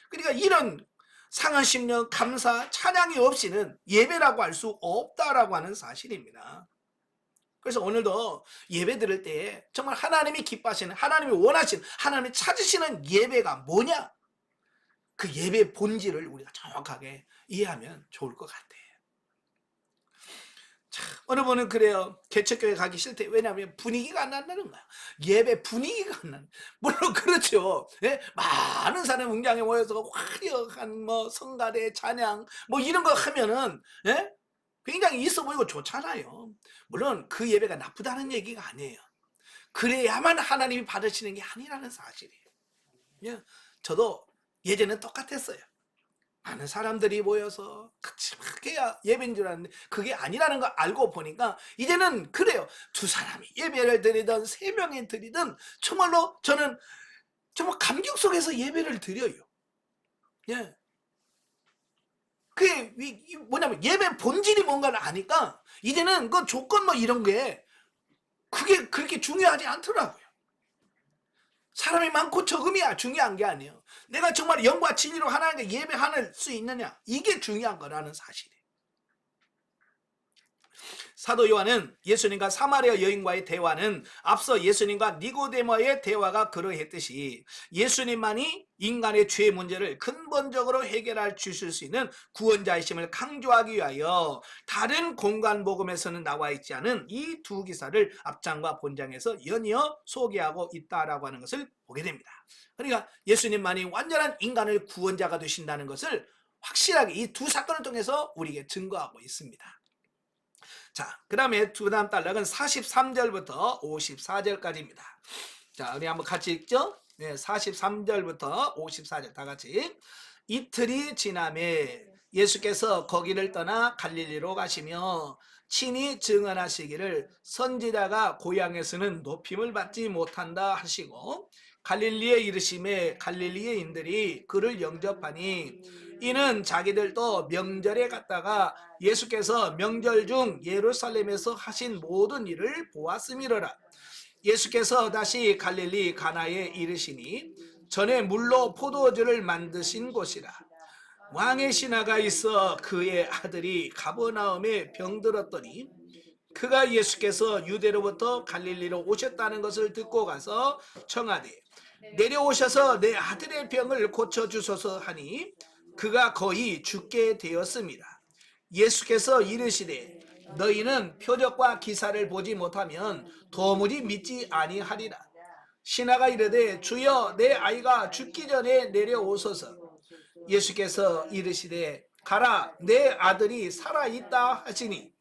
그러니까 이런 상한 심령, 감사, 찬양이 없이는 예배라고 할 수 없다라고 하는 사실입니다. 그래서 오늘도 예배 드릴 때 정말 하나님이 기뻐하시는, 하나님이 원하시는, 하나님이 찾으시는 예배가 뭐냐? 그 예배의 본질을 우리가 정확하게 이해하면 좋을 것 같아요. 참, 어느 분은 그래요. 개척교회 가기 싫대. 왜냐하면 분위기가 안 난다는 거야. 예배 분위기가 안 난다. 물론 그렇죠. 예? 많은 사람 응장에 모여서 화려한 성가대 찬양 이런 거 하면은 예? 굉장히 있어 보이고 좋잖아요. 물론 그 예배가 나쁘다는 얘기가 아니에요. 그래야만 하나님이 받으시는 게 아니라는 사실이에요. 예? 저도 예전엔 똑같았어요. 많은 사람들이 모여서 같이 막 해야 예배인 줄 알았는데 그게 아니라는 걸 알고 보니까 이제는 그래요. 두 사람이 예배를 드리든 세 명이 드리든 정말로 저는 정말 감격 속에서 예배를 드려요. 예. 그게 뭐냐면 예배 본질이 뭔가를 아니까 이제는 그 조건 이런 게 그게 그렇게 중요하지 않더라고요. 사람이 많고 적음이야 중요한 게 아니에요. 내가 정말 영과 진리로 하나님께 예배할 수 있느냐 이게 중요한 거라는 사실이에요. 사도 요한은 예수님과 사마리아 여인과의 대화는 앞서 예수님과 니고데모의 대화가 그러했듯이 예수님만이 인간의 죄 문제를 근본적으로 해결할 주실 수 있는 구원자이심을 강조하기 위하여 다른 공간 복음에서는 나와 있지 않은 이 두 기사를 앞장과 본장에서 연이어 소개하고 있다라고 하는 것을 보게 됩니다. 그러니까 예수님만이 완전한 인간의 구원자가 되신다는 것을 확실하게 이 두 사건을 통해서 우리에게 증거하고 있습니다. 자, 그 다음에 두 다음 단락은 43절부터 54절까지입니다. 자, 우리 한번 같이 읽죠? 네, 43절부터 54절 다 같이. 이틀이 지남에 예수께서 거기를 떠나 갈릴리로 가시며 친히 증언하시기를 선지자가 고향에서는 높임을 받지 못한다 하시고 갈릴리에 이르심에 갈릴리인들이 그를 영접하니 이는 자기들도 명절에 갔다가 예수께서 명절 중 예루살렘에서 하신 모든 일을 보았음이로라. 예수께서 다시 갈릴리 가나에 이르시니 전에 물로 포도주를 만드신 곳이라. 왕의 신하가 있어 그의 아들이 가버나움에 병들었더니 그가 예수께서 유대로부터 갈릴리로 오셨다는 것을 듣고 가서 청하되 내려오셔서 내 아들의 병을 고쳐주소서 하니 그가 거의 죽게 되었습니다. 예수께서 이르시되 너희는 표적과 기사를 보지 못하면 도무지 믿지 아니하리라. 신하가 이르되 주여 내 아이가 죽기 전에 내려오소서. 예수께서 이르시되 가라 내 아들이 살아있다 하시니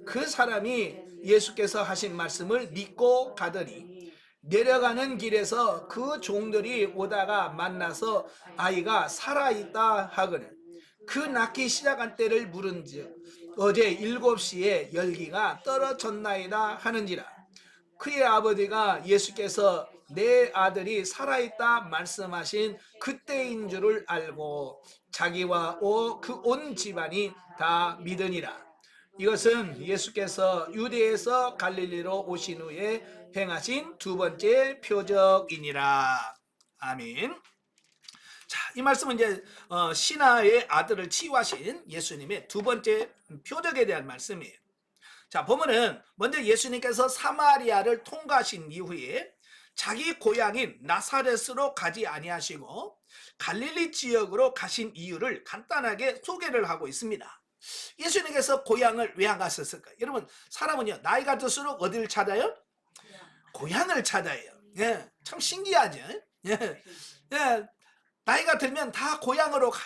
그 사람이 예수께서 하신 말씀을 믿고 가더니 내려가는 길에서 그 종들이 오다가 만나서 아이가 살아있다 하거늘 그 낳기 시작한 때를 물은즉 어제 7시에 열기가 떨어졌나이다 하는지라. 그의 아버지가 예수께서 내 아들이 살아있다 말씀하신 그때인 줄을 알고 자기와 그 온 집안이 다 믿으니라. 이것은 예수께서 유대에서 갈릴리로 오신 후에 행하신 두 번째 표적이니라. 아멘. 자, 이 말씀은 이제 신하의 아들을 치유하신 예수님의 두 번째 표적에 대한 말씀이에요. 자, 보면은 먼저 예수님께서 사마리아를 통과하신 이후에 자기 고향인 나사렛으로 가지 아니하시고 갈릴리 지역으로 가신 이유를 간단하게 소개를 하고 있습니다. 예수님께서 고향을 왜 안 갔었을까요? 여러분, 사람은요, 나이가 들수록 어디를 찾아요? 고향을 찾아요. 예, 참 신기하죠. 예, 예, 나이가 들면 다 고향으로 가.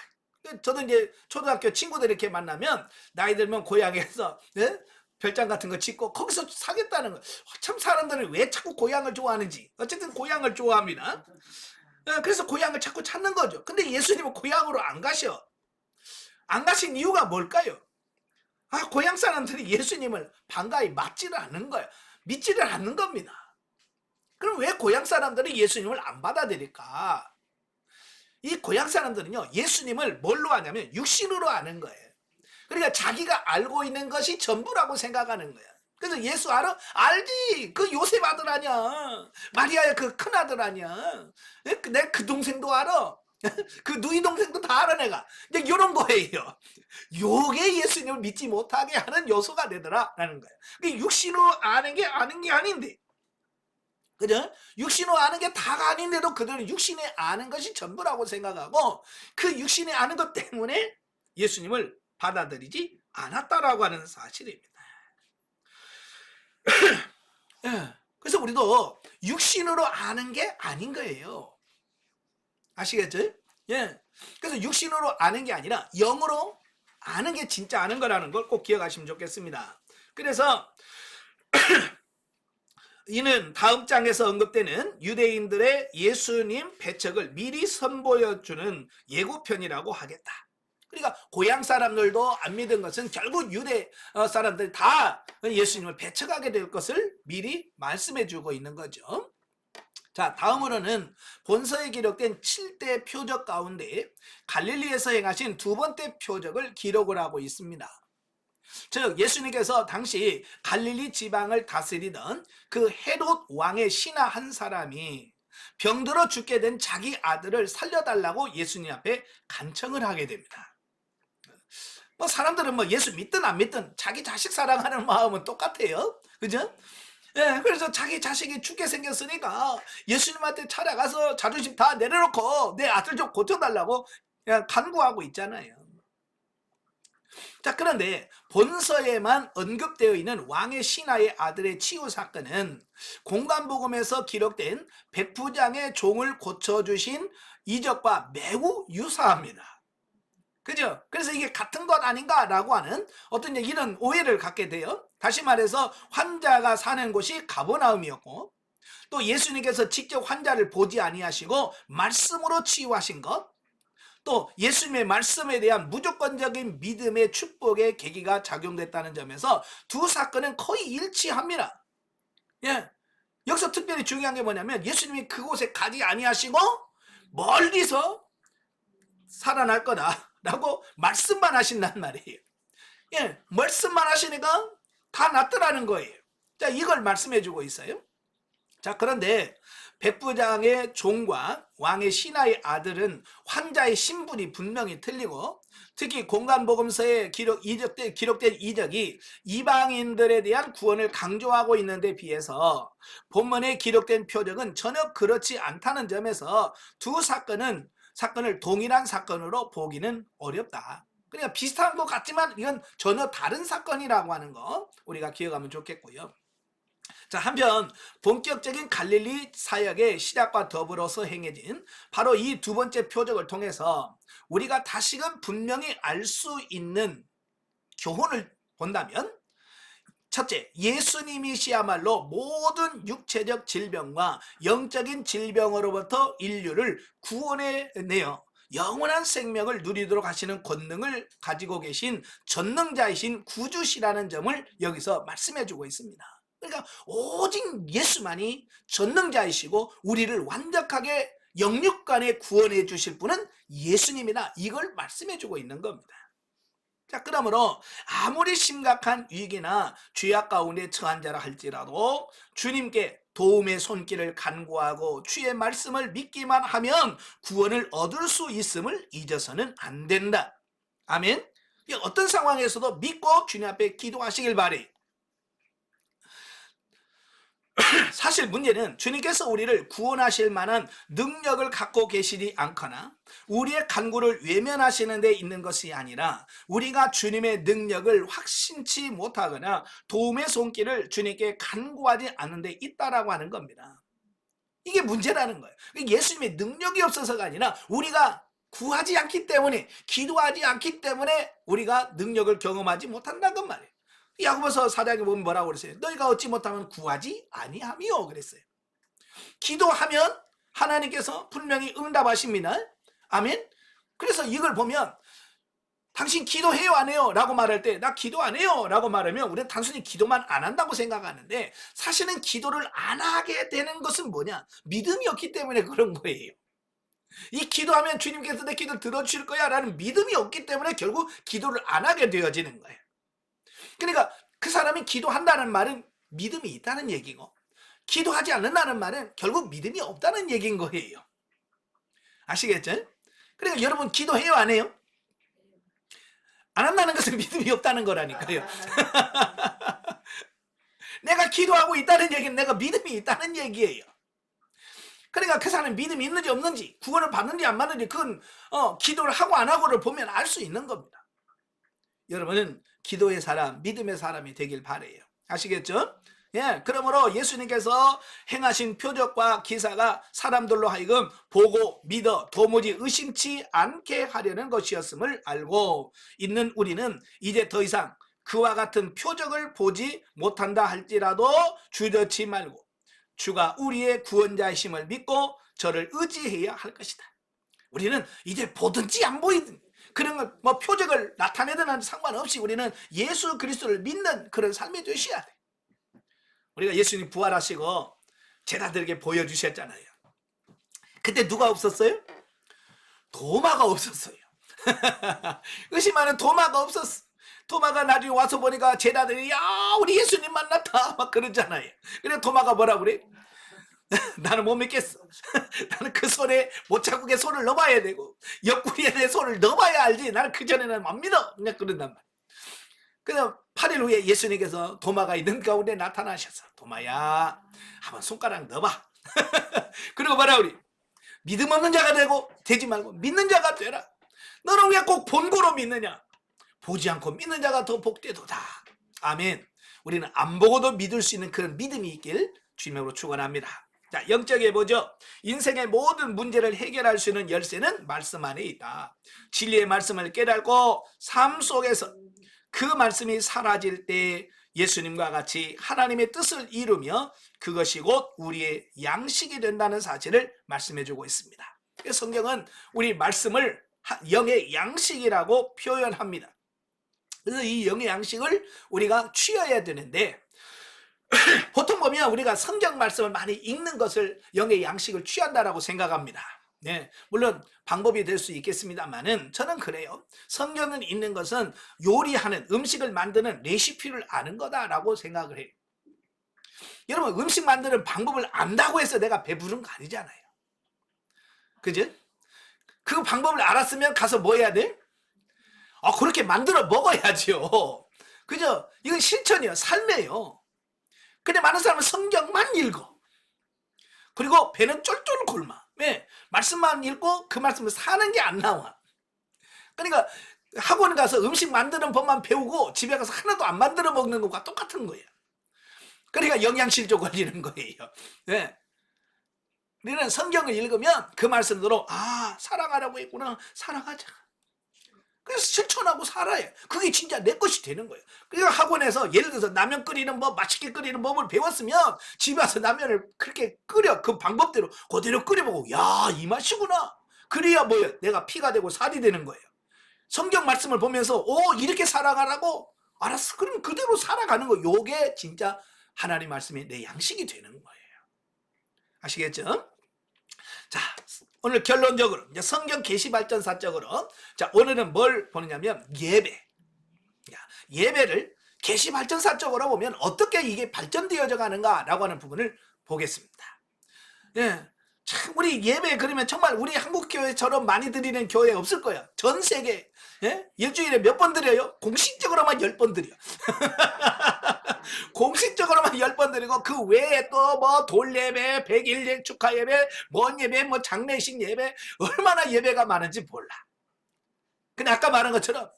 저도 이제 초등학교 친구들 이렇게 만나면 나이 들면 고향에서, 예? 별장 같은 거 짓고 거기서 사겠다는 거. 참 사람들은 왜 자꾸 고향을 좋아하는지. 어쨌든 고향을 좋아합니다. 예, 그래서 고향을 자꾸 찾는 거죠. 근데 예수님은 고향으로 안 가셔. 안 가신 이유가 뭘까요? 고향 사람들이 예수님을 반가이 맞지를 않는 거예요. 믿지를 않는 겁니다. 그럼 왜 고향 사람들이 예수님을 안 받아들일까? 이 고향 사람들은요, 예수님을 뭘로 하냐면 육신으로 아는 거예요. 그러니까 자기가 알고 있는 것이 전부라고 생각하는 거야. 그래서 예수 알아? 알지. 그 요셉 아들 아니야. 마리아의 그 큰아들 아니야. 내 그 동생도 알아. 그 누이 동생도 다 알아 내가. 이제 이런 거예요. 요게 예수님을 믿지 못하게 하는 요소가 되더라라는 거예요. 육신으로 아는 게 아닌데. 그죠? 육신으로 아는 게 다가 아닌데도 그들은 육신에 아는 것이 전부라고 생각하고 그 육신에 아는 것 때문에 예수님을 받아들이지 않았다라고 하는 사실입니다. 그래서 우리도 육신으로 아는 게 아닌 거예요. 아시겠죠? 예. 그래서 육신으로 아는 게 아니라 영으로 아는 게 진짜 아는 거라는 걸 꼭 기억하시면 좋겠습니다. 그래서 이는 다음 장에서 언급되는 유대인들의 예수님 배척을 미리 선보여주는 예고편이라고 하겠다. 그러니까 고향 사람들도 안 믿은 것은 결국 유대 사람들 다 예수님을 배척하게 될 것을 미리 말씀해 주고 있는 거죠. 자, 다음으로는 본서에 기록된 7대 표적 가운데 갈릴리에서 행하신 두 번째 표적을 기록을 하고 있습니다. 즉 예수님께서 당시 갈릴리 지방을 다스리던 그 헤롯 왕의 신하 한 사람이 병들어 죽게 된 자기 아들을 살려달라고 예수님 앞에 간청을 하게 됩니다. 뭐 사람들은 뭐 예수 믿든 안 믿든 자기 자식 사랑하는 마음은 똑같아요. 그죠? 예, 그래서 자기 자식이 죽게 생겼으니까 예수님한테 찾아가서 자존심 다 내려놓고 내 아들 좀 고쳐달라고 그냥 간구하고 있잖아요. 자, 그런데 본서에만 언급되어 있는 왕의 신하의 아들의 치유 사건은 공간복음에서 기록된 백부장의 종을 고쳐주신 이적과 매우 유사합니다. 그죠? 그래서 이게 같은 것 아닌가라고 하는 어떤 이런 오해를 갖게 돼요. 다시 말해서 환자가 사는 곳이 가버나움이었고 또 예수님께서 직접 환자를 보지 아니하시고 말씀으로 치유하신 것, 또 예수님의 말씀에 대한 무조건적인 믿음의 축복의 계기가 작용됐다는 점에서 두 사건은 거의 일치합니다. 예. 여기서 특별히 중요한 게 뭐냐면 예수님이 그곳에 가지 아니하시고 멀리서 살아날 거다라고 말씀만 하신단 말이에요. 예, 말씀만 하시니까 다 낫더라는 거예요. 자, 이걸 말씀해 주고 있어요. 자, 그런데 백부장의 종과 왕의 신하의 아들은 환자의 신분이 분명히 틀리고 특히 공간복음서에 기록된 이적이 이방인들에 대한 구원을 강조하고 있는데 비해서 본문에 기록된 표적은 전혀 그렇지 않다는 점에서 두 사건을 동일한 사건으로 보기는 어렵다. 그러니까 비슷한 것 같지만 이건 전혀 다른 사건이라고 하는 거 우리가 기억하면 좋겠고요. 자, 한편 본격적인 갈릴리 사역의 시작과 더불어서 행해진 바로 이 두 번째 표적을 통해서 우리가 다시금 분명히 알 수 있는 교훈을 본다면 첫째, 예수님이시야말로 모든 육체적 질병과 영적인 질병으로부터 인류를 구원해내어 영원한 생명을 누리도록 하시는 권능을 가지고 계신 전능자이신 구주시라는 점을 여기서 말씀해주고 있습니다. 그러니까 오직 예수만이 전능자이시고 우리를 완벽하게 영육간에 구원해 주실 분은 예수님이다. 이걸 말씀해 주고 있는 겁니다. 자, 그러므로 아무리 심각한 위기나 죄악 가운데 처한 자라 할지라도 주님께 도움의 손길을 간구하고 주의 말씀을 믿기만 하면 구원을 얻을 수 있음을 잊어서는 안 된다. 아멘. 어떤 상황에서도 믿고 주님 앞에 기도하시길 바래요. 사실 문제는 주님께서 우리를 구원하실 만한 능력을 갖고 계시지 않거나 우리의 간구를 외면하시는 데 있는 것이 아니라 우리가 주님의 능력을 확신치 못하거나 도움의 손길을 주님께 간구하지 않는 데 있다라고 하는 겁니다. 이게 문제라는 거예요. 예수님의 능력이 없어서가 아니라 우리가 구하지 않기 때문에, 기도하지 않기 때문에 우리가 능력을 경험하지 못한다는 말이에요. 야고보서 4장에 보면 뭐라고 그랬어요? 너희가 얻지 못하면 구하지 아니하며 그랬어요. 기도하면 하나님께서 분명히 응답하십니다. 아멘. 그래서 이걸 보면 당신 기도해요 안 해요? 라고 말할 때 나 기도 안 해요 라고 말하면 우리는 단순히 기도만 안 한다고 생각하는데, 사실은 기도를 안 하게 되는 것은 뭐냐? 믿음이 없기 때문에 그런 거예요. 이 기도하면 주님께서 내 기도를 들어주실 거야 라는 믿음이 없기 때문에 결국 기도를 안 하게 되어지는 거예요. 그러니까 그 사람이 기도한다는 말은 믿음이 있다는 얘기고, 기도하지 않는다는 말은 결국 믿음이 없다는 얘기인 거예요. 아시겠죠? 그러니까 여러분 기도해요 안 해요? 안 한다는 것은 믿음이 없다는 거라니까요. 내가 기도하고 있다는 얘기는 내가 믿음이 있다는 얘기예요. 그러니까 그 사람이 믿음이 있는지 없는지, 구원을 받는지 안 받는지 그건 기도를 하고 안 하고를 보면 알 수 있는 겁니다. 여러분은 기도의 사람, 믿음의 사람이 되길 바라요. 아시겠죠? 예, 그러므로 예수님께서 행하신 표적과 기사가 사람들로 하여금 보고 믿어 도무지 의심치 않게 하려는 것이었음을 알고 있는 우리는 이제 더 이상 그와 같은 표적을 보지 못한다 할지라도 주저치 말고 주가 우리의 구원자이심을 믿고 저를 의지해야 할 것이다. 우리는 이제 보든지 안 보이든 그런 걸 뭐 표적을 나타내든 상관없이 우리는 예수 그리스도를 믿는 그런 삶이 되셔야 돼. 우리가 예수님 부활하시고 제자들에게 보여주셨잖아요. 그때 누가 없었어요? 도마가 없었어요. 의심하는 도마가 없었어. 도마가 나중에 와서 보니까 제자들이 야 우리 예수님 만났다 막 그러잖아요. 그래 도마가 뭐라 그래? 나는 못 믿겠어. 나는 그 손에 못자국에 손을 넣어봐야 되고 옆구리에 내 손을 넣어봐야 알지 나는 그전에는 못 믿어. 그냥 그런단 말이야. 그래서 8일 후에 예수님께서 도마가 있는 가운데 나타나셔서 도마야 한번 손가락 넣어봐. 그리고 뭐라 우리 믿음 없는 자가 되지 말고 믿는 자가 되라. 너는 왜 꼭 본고로 믿느냐? 보지 않고 믿는 자가 더 복되도다. 아멘. 우리는 안 보고도 믿을 수 있는 그런 믿음이 있길 주님으로 축원합니다. 자, 영적에 보죠. 인생의 모든 문제를 해결할 수 있는 열쇠는 말씀 안에 있다. 진리의 말씀을 깨닫고 삶 속에서 그 말씀이 사라질 때 예수님과 같이 하나님의 뜻을 이루며 그것이 곧 우리의 양식이 된다는 사실을 말씀해 주고 있습니다. 성경은 우리 말씀을 영의 양식이라고 표현합니다. 그래서 이 영의 양식을 우리가 취해야 되는데 보통 보면 우리가 성경 말씀을 많이 읽는 것을 영의 양식을 취한다라고 생각합니다. 네, 물론 방법이 될 수 있겠습니다만은 저는 그래요. 성경을 읽는 것은 요리하는 음식을 만드는 레시피를 아는 거다라고 생각을 해요. 여러분 음식 만드는 방법을 안다고 해서 내가 배부른 거 아니잖아요. 그죠? 그 방법을 알았으면 가서 뭐 해야 돼? 그렇게 만들어 먹어야죠. 그죠? 이건 실천이에요. 삶이에요. 근데 많은 사람은 성경만 읽어. 그리고 배는 쫄쫄 굶어. 왜? 말씀만 읽고 그 말씀을 사는 게 안 나와. 그러니까 학원 가서 음식 만드는 법만 배우고 집에 가서 하나도 안 만들어 먹는 것과 똑같은 거예요. 그러니까 영양실조 걸리는 거예요. 네. 우리는 성경을 읽으면 그 말씀대로 사랑하라고 했구나. 사랑하자. 그래서 실천하고 살아요. 그게 진짜 내 것이 되는 거예요. 그러니까 학원에서 예를 들어서 라면 끓이는 법, 맛있게 끓이는 법을 배웠으면 집에 와서 라면을 그렇게 끓여 그 방법대로 그대로 끓여보고 야, 이 맛이구나. 그래야 뭐예요? 내가 피가 되고 살이 되는 거예요. 성경 말씀을 보면서 이렇게 살아가라고? 알았어. 그럼 그대로 살아가는 거예요. 요게 진짜 하나님 말씀이 내 양식이 되는 거예요. 아시겠죠? 자, 오늘 결론적으로 이제 성경 계시발전사적으로 자 오늘은 뭘 보느냐면 예배를 계시발전사적으로 보면 어떻게 이게 발전되어져 가는가라고 하는 부분을 보겠습니다. 예. 참 우리 예배 그러면 정말 우리 한국 교회처럼 많이 드리는 교회 없을 거야. 전 세계. 예? 일주일에 몇 번 드려요? 공식적으로만 10번 드려. 공식적으로만 10번 드리고 그 외에 또 뭐 돌예배, 백일 축하 예배, 뭔 예배, 뭐 장례식 예배 얼마나 예배가 많은지 몰라. 근데 아까 말한 것처럼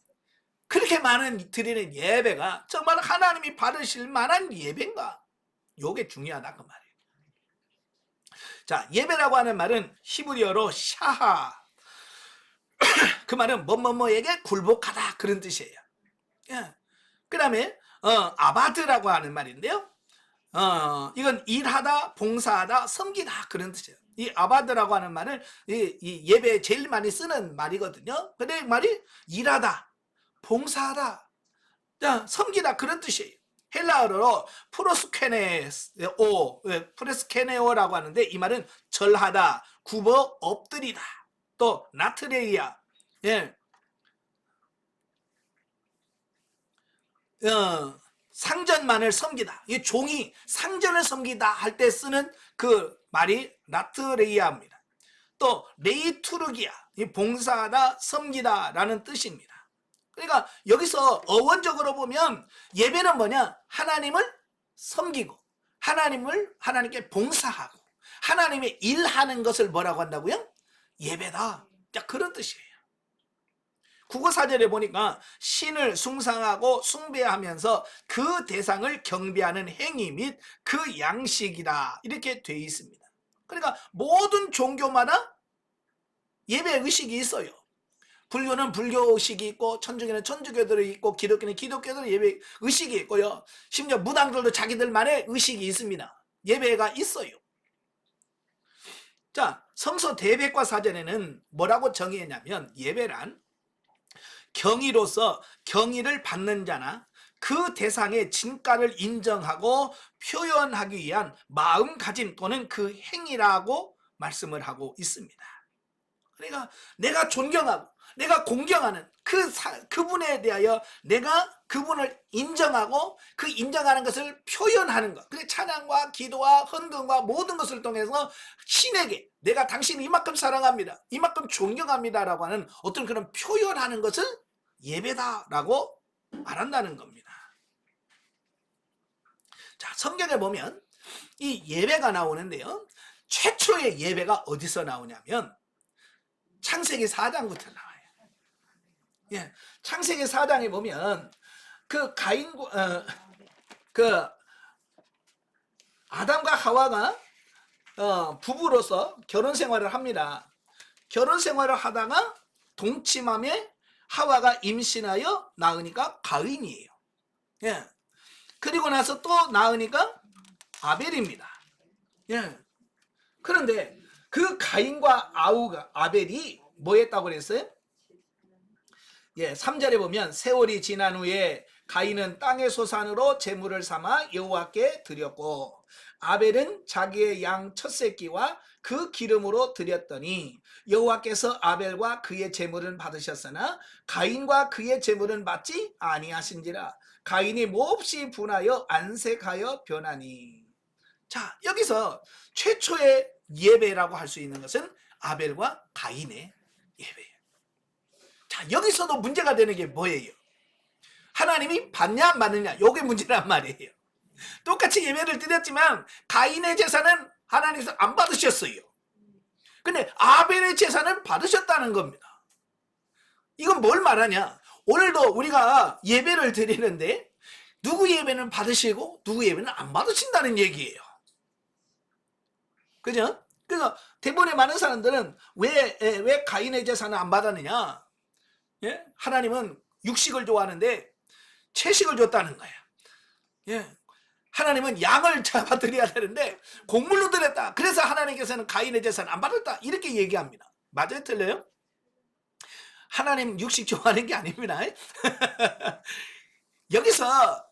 그렇게 많은 드리는 예배가 정말 하나님이 받으실 만한 예배인가? 요게 중요하다 그 말이에요. 자, 예배라고 하는 말은 히브리어로 샤하. 그 말은 뭐뭐뭐에게 굴복하다 그런 뜻이에요. 예. 그 다음에 아바드라고 하는 말인데요. 이건 일하다, 봉사하다, 섬기다 그런 뜻이에요. 이 아바드라고 하는 말은 이 예배에 제일 많이 쓰는 말이거든요. 근데 이 말이 일하다, 봉사하다, 섬기다 그런 뜻이에요. 헬라어로 프로스케네오라고 하는데 이 말은 절하다, 굽어 엎드리다, 또 나트레이아, 예, 상전만을 섬기다. 이 종이 상전을 섬기다 할 때 쓰는 그 말이 나트레이아입니다. 또 레이투르기아, 이 봉사하다, 섬기다라는 뜻입니다. 그러니까 여기서 어원적으로 보면 예배는 뭐냐? 하나님을 섬기고 하나님께 봉사하고 하나님의 일하는 것을 뭐라고 한다고요? 예배다. 자, 그런 뜻이에요. 국어사전에 보니까 신을 숭상하고 숭배하면서 그 대상을 경배하는 행위 및 그 양식이다 이렇게 되어 있습니다. 그러니까 모든 종교마다 예배 의식이 있어요. 불교는 불교 의식이 있고 천주교는 천주교들이 있고 기독교는 기독교들의 예배 의식이 있고요. 심지어 무당들도 자기들만의 의식이 있습니다. 예배가 있어요. 자, 성서 대백과 사전에는 뭐라고 정의했냐면 예배란 경의로서 경의를 받는 자나 그 대상의 진가를 인정하고 표현하기 위한 마음가짐 또는 그 행위라고 말씀을 하고 있습니다. 그러니까 내가 존경하고 내가 공경하는 그분에 대하여 내가 그분을 인정하고 그 인정하는 것을 표현하는 것. 그게 찬양과 기도와 헌금과 모든 것을 통해서 신에게 내가 당신을 이만큼 사랑합니다. 이만큼 존경합니다라고 하는 어떤 그런 표현하는 것을 예배다라고 말한다는 겁니다. 자, 성경에 보면 이 예배가 나오는데요. 최초의 예배가 어디서 나오냐면 창세기 4장부터 나와요. 예, 창세기 4장에 보면 그 아담과 하와가 부부로서 결혼 생활을 합니다. 결혼 생활을 하다가 동침함에 하와가 임신하여 낳으니까 가인이에요. 예. 그리고 나서 또 낳으니까 아벨입니다. 예. 그런데 그 가인과 아벨이 뭐 했다고 그랬어요? 예, 3절에 보면 세월이 지난 후에 가인은 땅의 소산으로 제물을 삼아 여호와께 드렸고 아벨은 자기의 양 첫 새끼와 그 기름으로 드렸더니 여호와께서 아벨과 그의 제물은 받으셨으나 가인과 그의 제물은 받지 아니하신지라. 가인이 몹시 분하여 안색하여 변하니. 자, 여기서 최초의 예배라고 할 수 있는 것은 아벨과 가인의 예배예요. 자, 여기서도 문제가 되는 게 뭐예요? 하나님이 받냐 안 받느냐, 요게 문제란 말이에요. 똑같이 예배를 드렸지만 가인의 제사는 하나님께서 안 받으셨어요. 근데 아벨의 제사는 받으셨다는 겁니다. 이건 뭘 말하냐? 오늘도 우리가 예배를 드리는데 누구 예배는 받으시고 누구 예배는 안 받으신다는 얘기예요. 그죠? 그래서 대부분의 많은 사람들은 왜 가인의 제사는 안 받았느냐? 예? 하나님은 육식을 좋아하는데 채식을 줬다는 거예요. 예. 하나님은 양을 잡아드려야 되는데 곡물로 드렸다. 그래서 하나님께서는 가인의 제사는 안 받았다. 이렇게 얘기합니다. 맞아요? 틀려요? 하나님 육식 좋아하는 게 아닙니다. 여기서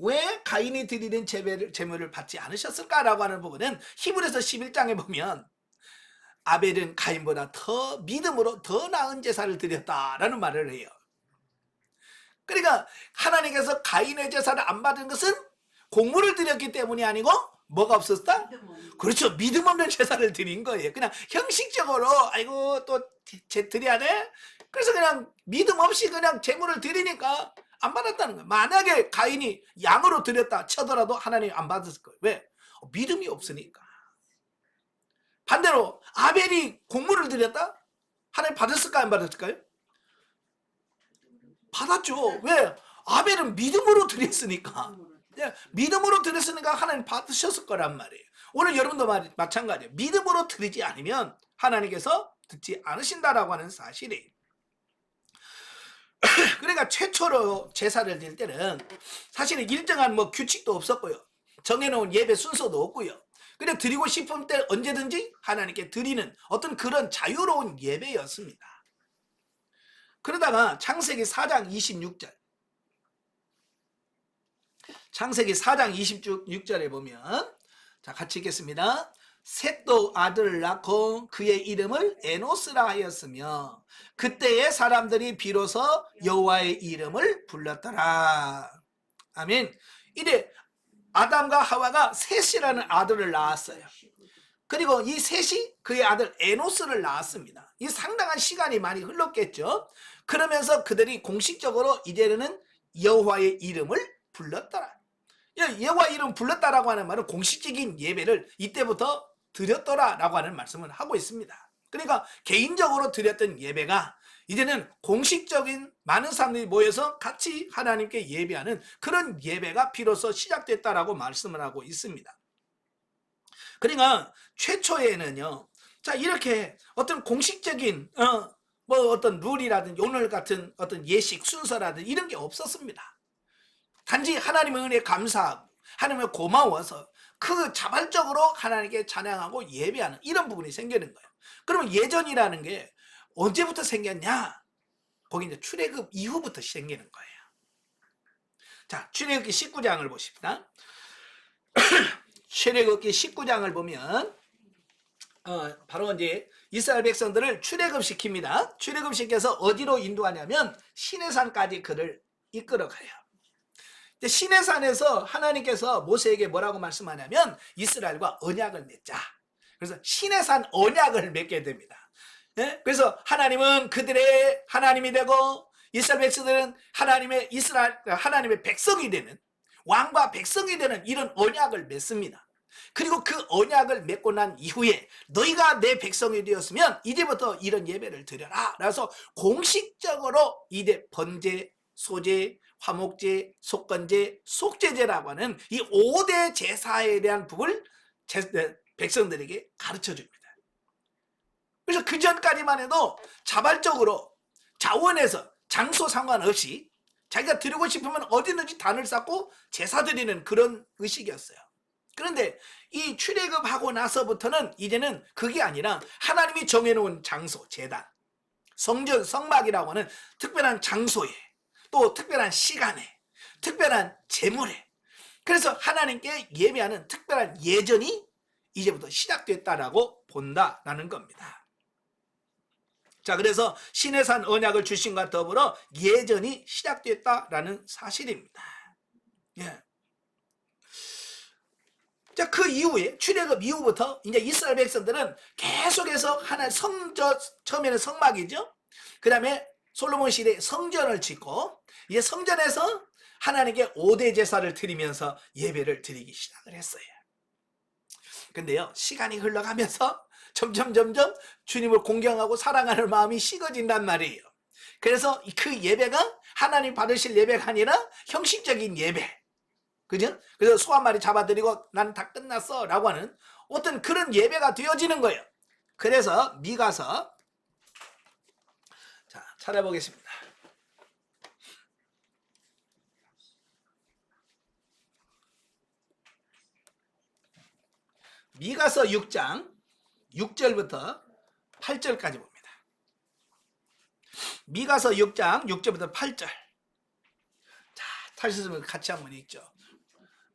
왜 가인이 드리는 제물을 받지 않으셨을까라고 하는 부분은 히브리서 11장에 보면 아벨은 가인보다 더 믿음으로 더 나은 제사를 드렸다라는 말을 해요. 그러니까 하나님께서 가인의 제사를 안 받은 것은 곡물을 드렸기 때문이 아니고 뭐가 없었다? 믿음 없는 그렇죠. 믿음 없는 제사를 드린 거예요. 그냥 형식적으로 아이고 또 드려야 돼? 그래서 그냥 믿음 없이 그냥 제물을 드리니까 안 받았다는 거예요. 만약에 가인이 양으로 드렸다 쳐더라도 하나님 안 받았을 거예요. 왜? 믿음이 없으니까. 반대로 아벨이 곡물을 드렸다? 하나님 받았을까요? 안 받았을까요? 받았죠. 왜? 아벨은 믿음으로 드렸으니까. 믿음으로 예, 믿음으로 드렸으니까 하나님 받으셨을 거란 말이에요. 오늘 여러분도 마찬가지예요. 믿음으로 드리지 않으면 하나님께서 듣지 않으신다라고 하는 사실이에요. 그러니까 최초로 제사를 드릴 때는 사실은 일정한 뭐 규칙도 없었고요. 정해놓은 예배 순서도 없고요. 그냥 드리고 싶은 때 언제든지 하나님께 드리는 어떤 그런 자유로운 예배였습니다. 그러다가 창세기 4장 26절 창세기 4장 26절에 보면 자 같이 읽겠습니다. 셋도 아들을 낳고 그의 이름을 에노스라 하였으며 그때의 사람들이 비로소 여호와의 이름을 불렀더라. 아멘. 이래 아담과 하와가 셋이라는 아들을 낳았어요. 그리고 이 셋이 그의 아들 에노스를 낳았습니다. 이 상당한 시간이 많이 흘렀겠죠. 그러면서 그들이 공식적으로 이제는 여호와의 이름을 불렀더라. 여호와 이름 불렀다라고 하는 말은 공식적인 예배를 이때부터 드렸더라라고 하는 말씀을 하고 있습니다. 그러니까 개인적으로 드렸던 예배가 이제는 공식적인 많은 사람들이 모여서 같이 하나님께 예배하는 그런 예배가 비로소 시작됐다라고 말씀을 하고 있습니다. 그러니까 최초에는요, 자 이렇게 어떤 공식적인 뭐 어떤 룰이라든지 오늘 같은 어떤 예식 순서라든지 이런 게 없었습니다. 단지 하나님의 은혜에 감사하고 하나님의 고마워서 그 자발적으로 하나님께 찬양하고 예배하는 이런 부분이 생기는 거예요. 그러면 예전이라는 게 언제부터 생겼냐? 거기 이제 출애굽 이후부터 생기는 거예요. 자, 출애굽기 19장을 보십시다. 출애굽기 19장을 보면 바로 이제 이스라엘 백성들을 출애굽시킵니다. 출애굽시켜서 어디로 인도하냐면 시내산까지 그를 이끌어가요. 시내산에서 하나님께서 모세에게 뭐라고 말씀하냐면 이스라엘과 언약을 맺자. 그래서 시내산 언약을 맺게 됩니다. 네? 그래서 하나님은 그들의 하나님이 되고 이스라엘 백성들은 하나님의 백성이 되는 왕과 백성이 되는 이런 언약을 맺습니다. 그리고 그 언약을 맺고 난 이후에 너희가 내 백성이 되었으면 이제부터 이런 예배를 드려라. 그래서 공식적으로 이제 번제, 소제, 화목제, 속건제, 속제제라고 하는 이 5대 제사에 대한 법을 백성들에게 가르쳐 줍니다. 그래서 그 전까지만 해도 자발적으로 자원해서 장소 상관없이 자기가 드리고 싶으면 어디든지 단을 쌓고 제사 드리는 그런 의식이었어요. 그런데 이 출애굽하고 나서부터는 이제는 그게 아니라 하나님이 정해놓은 장소, 제단, 성전, 성막이라고 하는 특별한 장소에 또 특별한 시간에 특별한 제물에 그래서 하나님께 예배하는 특별한 예전이 이제부터 시작됐다라고 본다라는 겁니다. 자, 그래서 시내산 언약을 주신과 더불어 예전이 시작됐다라는 사실입니다. 예. 자, 그 이후에 출애굽 이후부터 이제 이스라엘 백성들은 계속해서 하나 처음에는 성막이죠. 그 다음에 솔로몬 시대에 성전을 짓고 이제 성전에서 하나님께 5대 제사를 드리면서 예배를 드리기 시작을 했어요. 근데요, 시간이 흘러가면서 점점 주님을 공경하고 사랑하는 마음이 식어진단 말이에요. 그래서 그 예배가 하나님 받으실 예배가 아니라 형식적인 예배, 그죠? 그래서 소 한 마리 잡아드리고 난 다 끝났어 라고 하는 어떤 그런 예배가 되어지는 거예요. 그래서 미가서 자 찾아보겠습니다. 미가서 6장 6절부터 8절까지 봅니다. 미가서 6장 6절부터 8절. 자, 타시스면 같이 한번 읽죠.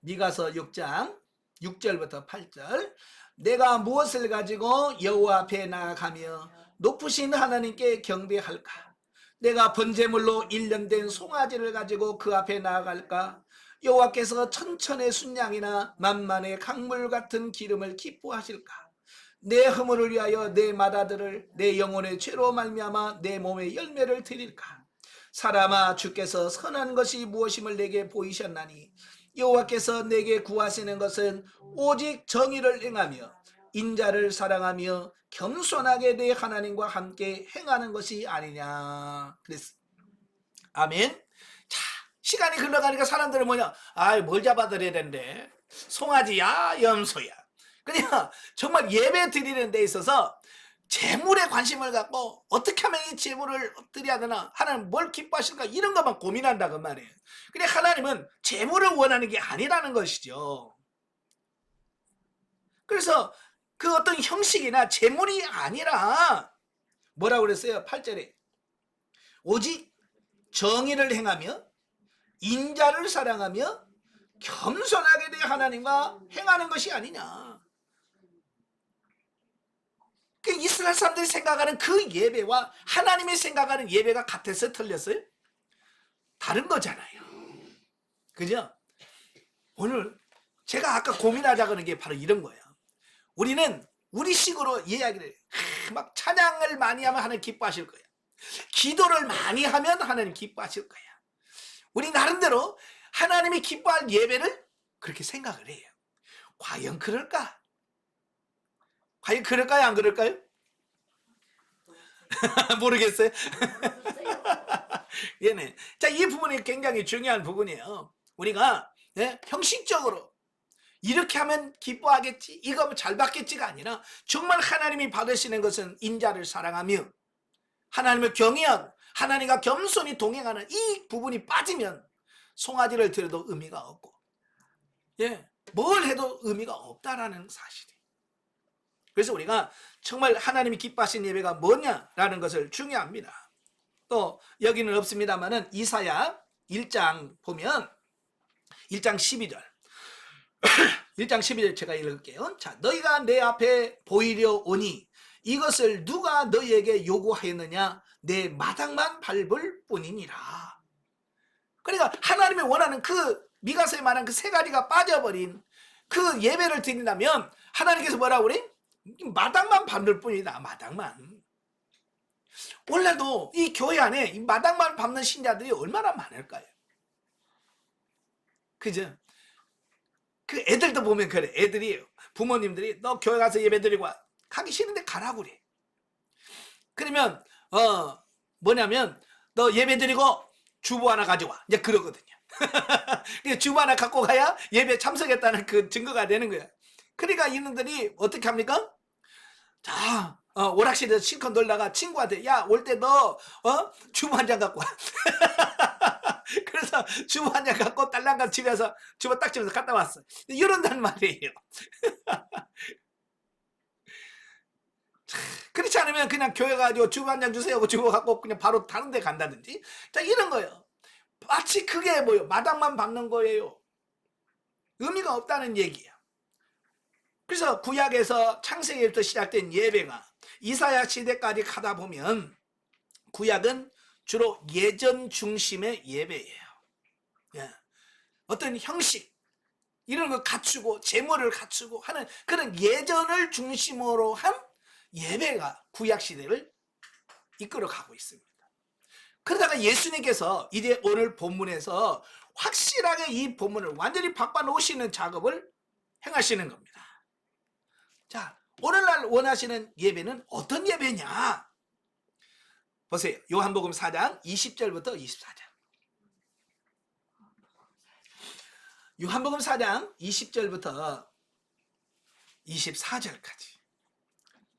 미가서 6장 6절부터 8절. 내가 무엇을 가지고 여호와 앞에 나아가며 높으신 하나님께 경배할까? 내가 번제물로 1년 된 송아지를 가지고 그 앞에 나아갈까? 여호와께서 천천의 순양이나 만만의 강물 같은 기름을 기뻐하실까? 내 허물을 위하여 내 맏아들을 내 영혼의 죄로 말미암아 내 몸의 열매를 드릴까? 사람아, 주께서 선한 것이 무엇임을 내게 보이셨나니 여호와께서 내게 구하시는 것은 오직 정의를 행하며 인자를 사랑하며 겸손하게 내 하나님과 함께 행하는 것이 아니냐. 그랬어. 아멘. 자, 시간이 흘러가니까 사람들은 뭐냐? 뭘 잡아드려야 되는데? 송아지야, 염소야. 그냥 정말 예배 드리는 데 있어서 재물에 관심을 갖고 어떻게 하면 이 재물을 드려야 되나, 하나님 뭘 기뻐하실까, 이런 것만 고민한다 그 말이에요. 근데 하나님은 재물을 원하는 게 아니라는 것이죠. 그래서 그 어떤 형식이나 재물이 아니라 뭐라고 그랬어요? 8절에 오직 정의를 행하며 인자를 사랑하며 겸손하게 내 하나님과 행하는 것이 아니냐. 그 이스라엘 사람들이 생각하는 그 예배와 하나님이 생각하는 예배가 같아서 틀렸어요? 다른 거잖아요. 그죠? 오늘 제가 아까 고민하자 그런 게 바로 이런 거예요. 우리는 우리식으로 이야기를 해요. 막 찬양을 많이 하면 하나님 기뻐하실 거야. 기도를 많이 하면 하나님 기뻐하실 거야. 우리 나름대로 하나님이 기뻐할 예배를 그렇게 생각을 해요. 과연 그럴까? 과연 그럴까요? 안 그럴까요? 모르겠어요. 얘네. 자, 이 부분이 굉장히 중요한 부분이에요. 우리가 형식적으로 이렇게 하면 기뻐하겠지, 이거 잘 받겠지가 아니라 정말 하나님이 받으시는 것은 인자를 사랑하며 하나님을 경외하고 하나님과 겸손히 동행하는 이 부분이 빠지면 송아지를 드려도 의미가 없고, 뭘 해도 의미가 없다라는 사실이에요. 그래서 우리가 정말 하나님이 기뻐하신 예배가 뭐냐라는 것을 중요합니다. 또 여기는 없습니다만은 이사야 1장 보면 1장 12절 1장 12절 제가 읽을게요. 자, 너희가 내 앞에 보이려 오니 이것을 누가 너희에게 요구하였느냐? 내 마당만 밟을 뿐이니라. 그러니까 하나님이 원하는 그 미가서에 말한 그 세 가지가 빠져버린 그 예배를 드린다면 하나님께서 뭐라고 그래? 마당만 밟을 뿐이다. 마당만. 원래도 이 교회 안에 이 마당만 밟는 신자들이 얼마나 많을까요? 그죠? 그 애들도 보면 그래. 애들이, 부모님들이 너 교회 가서 예배 드리고 와. 가기 싫은데 가라고 그래. 그러면 뭐냐면 너 예배 드리고 주보 하나 가져와. 이제 그러거든요. 주보 하나 갖고 가야 예배 참석했다는 그 증거가 되는 거야. 그러니까 이놈들이 어떻게 합니까? 자, 오락실에서 실컷 놀다가 친구한테 야, 올 때 너 주보 한 장 갖고 와. 그래서 주보 한 장 갖고 딸랑감 집에서 주보 딱 집에서 갔다 왔어. 이런단 말이에요. 그렇지 않으면 그냥 교회 가지고 주보 한 장 주세요 하고 주보 갖고 그냥 바로 다른 데 간다든지. 자, 이런 거예요. 마치 그게 뭐예요? 마당만 밟는 거예요. 의미가 없다는 얘기야. 그래서 구약에서 창세기부터 시작된 예배가 이사야 시대까지 가다 보면 구약은 주로 예전 중심의 예배예요. 어떤 형식 이런 걸 갖추고 제물을 갖추고 하는 그런 예전을 중심으로 한 예배가 구약 시대를 이끌어가고 있습니다. 그러다가 예수님께서 이제 오늘 본문에서 확실하게 이 본문을 완전히 바꿔놓으시는 작업을 행하시는 겁니다. 자, 오늘날 원하시는 예배는 어떤 예배냐? 보세요. 요한복음 4장 20절부터 24절. 요한복음 4장 20절부터 24절까지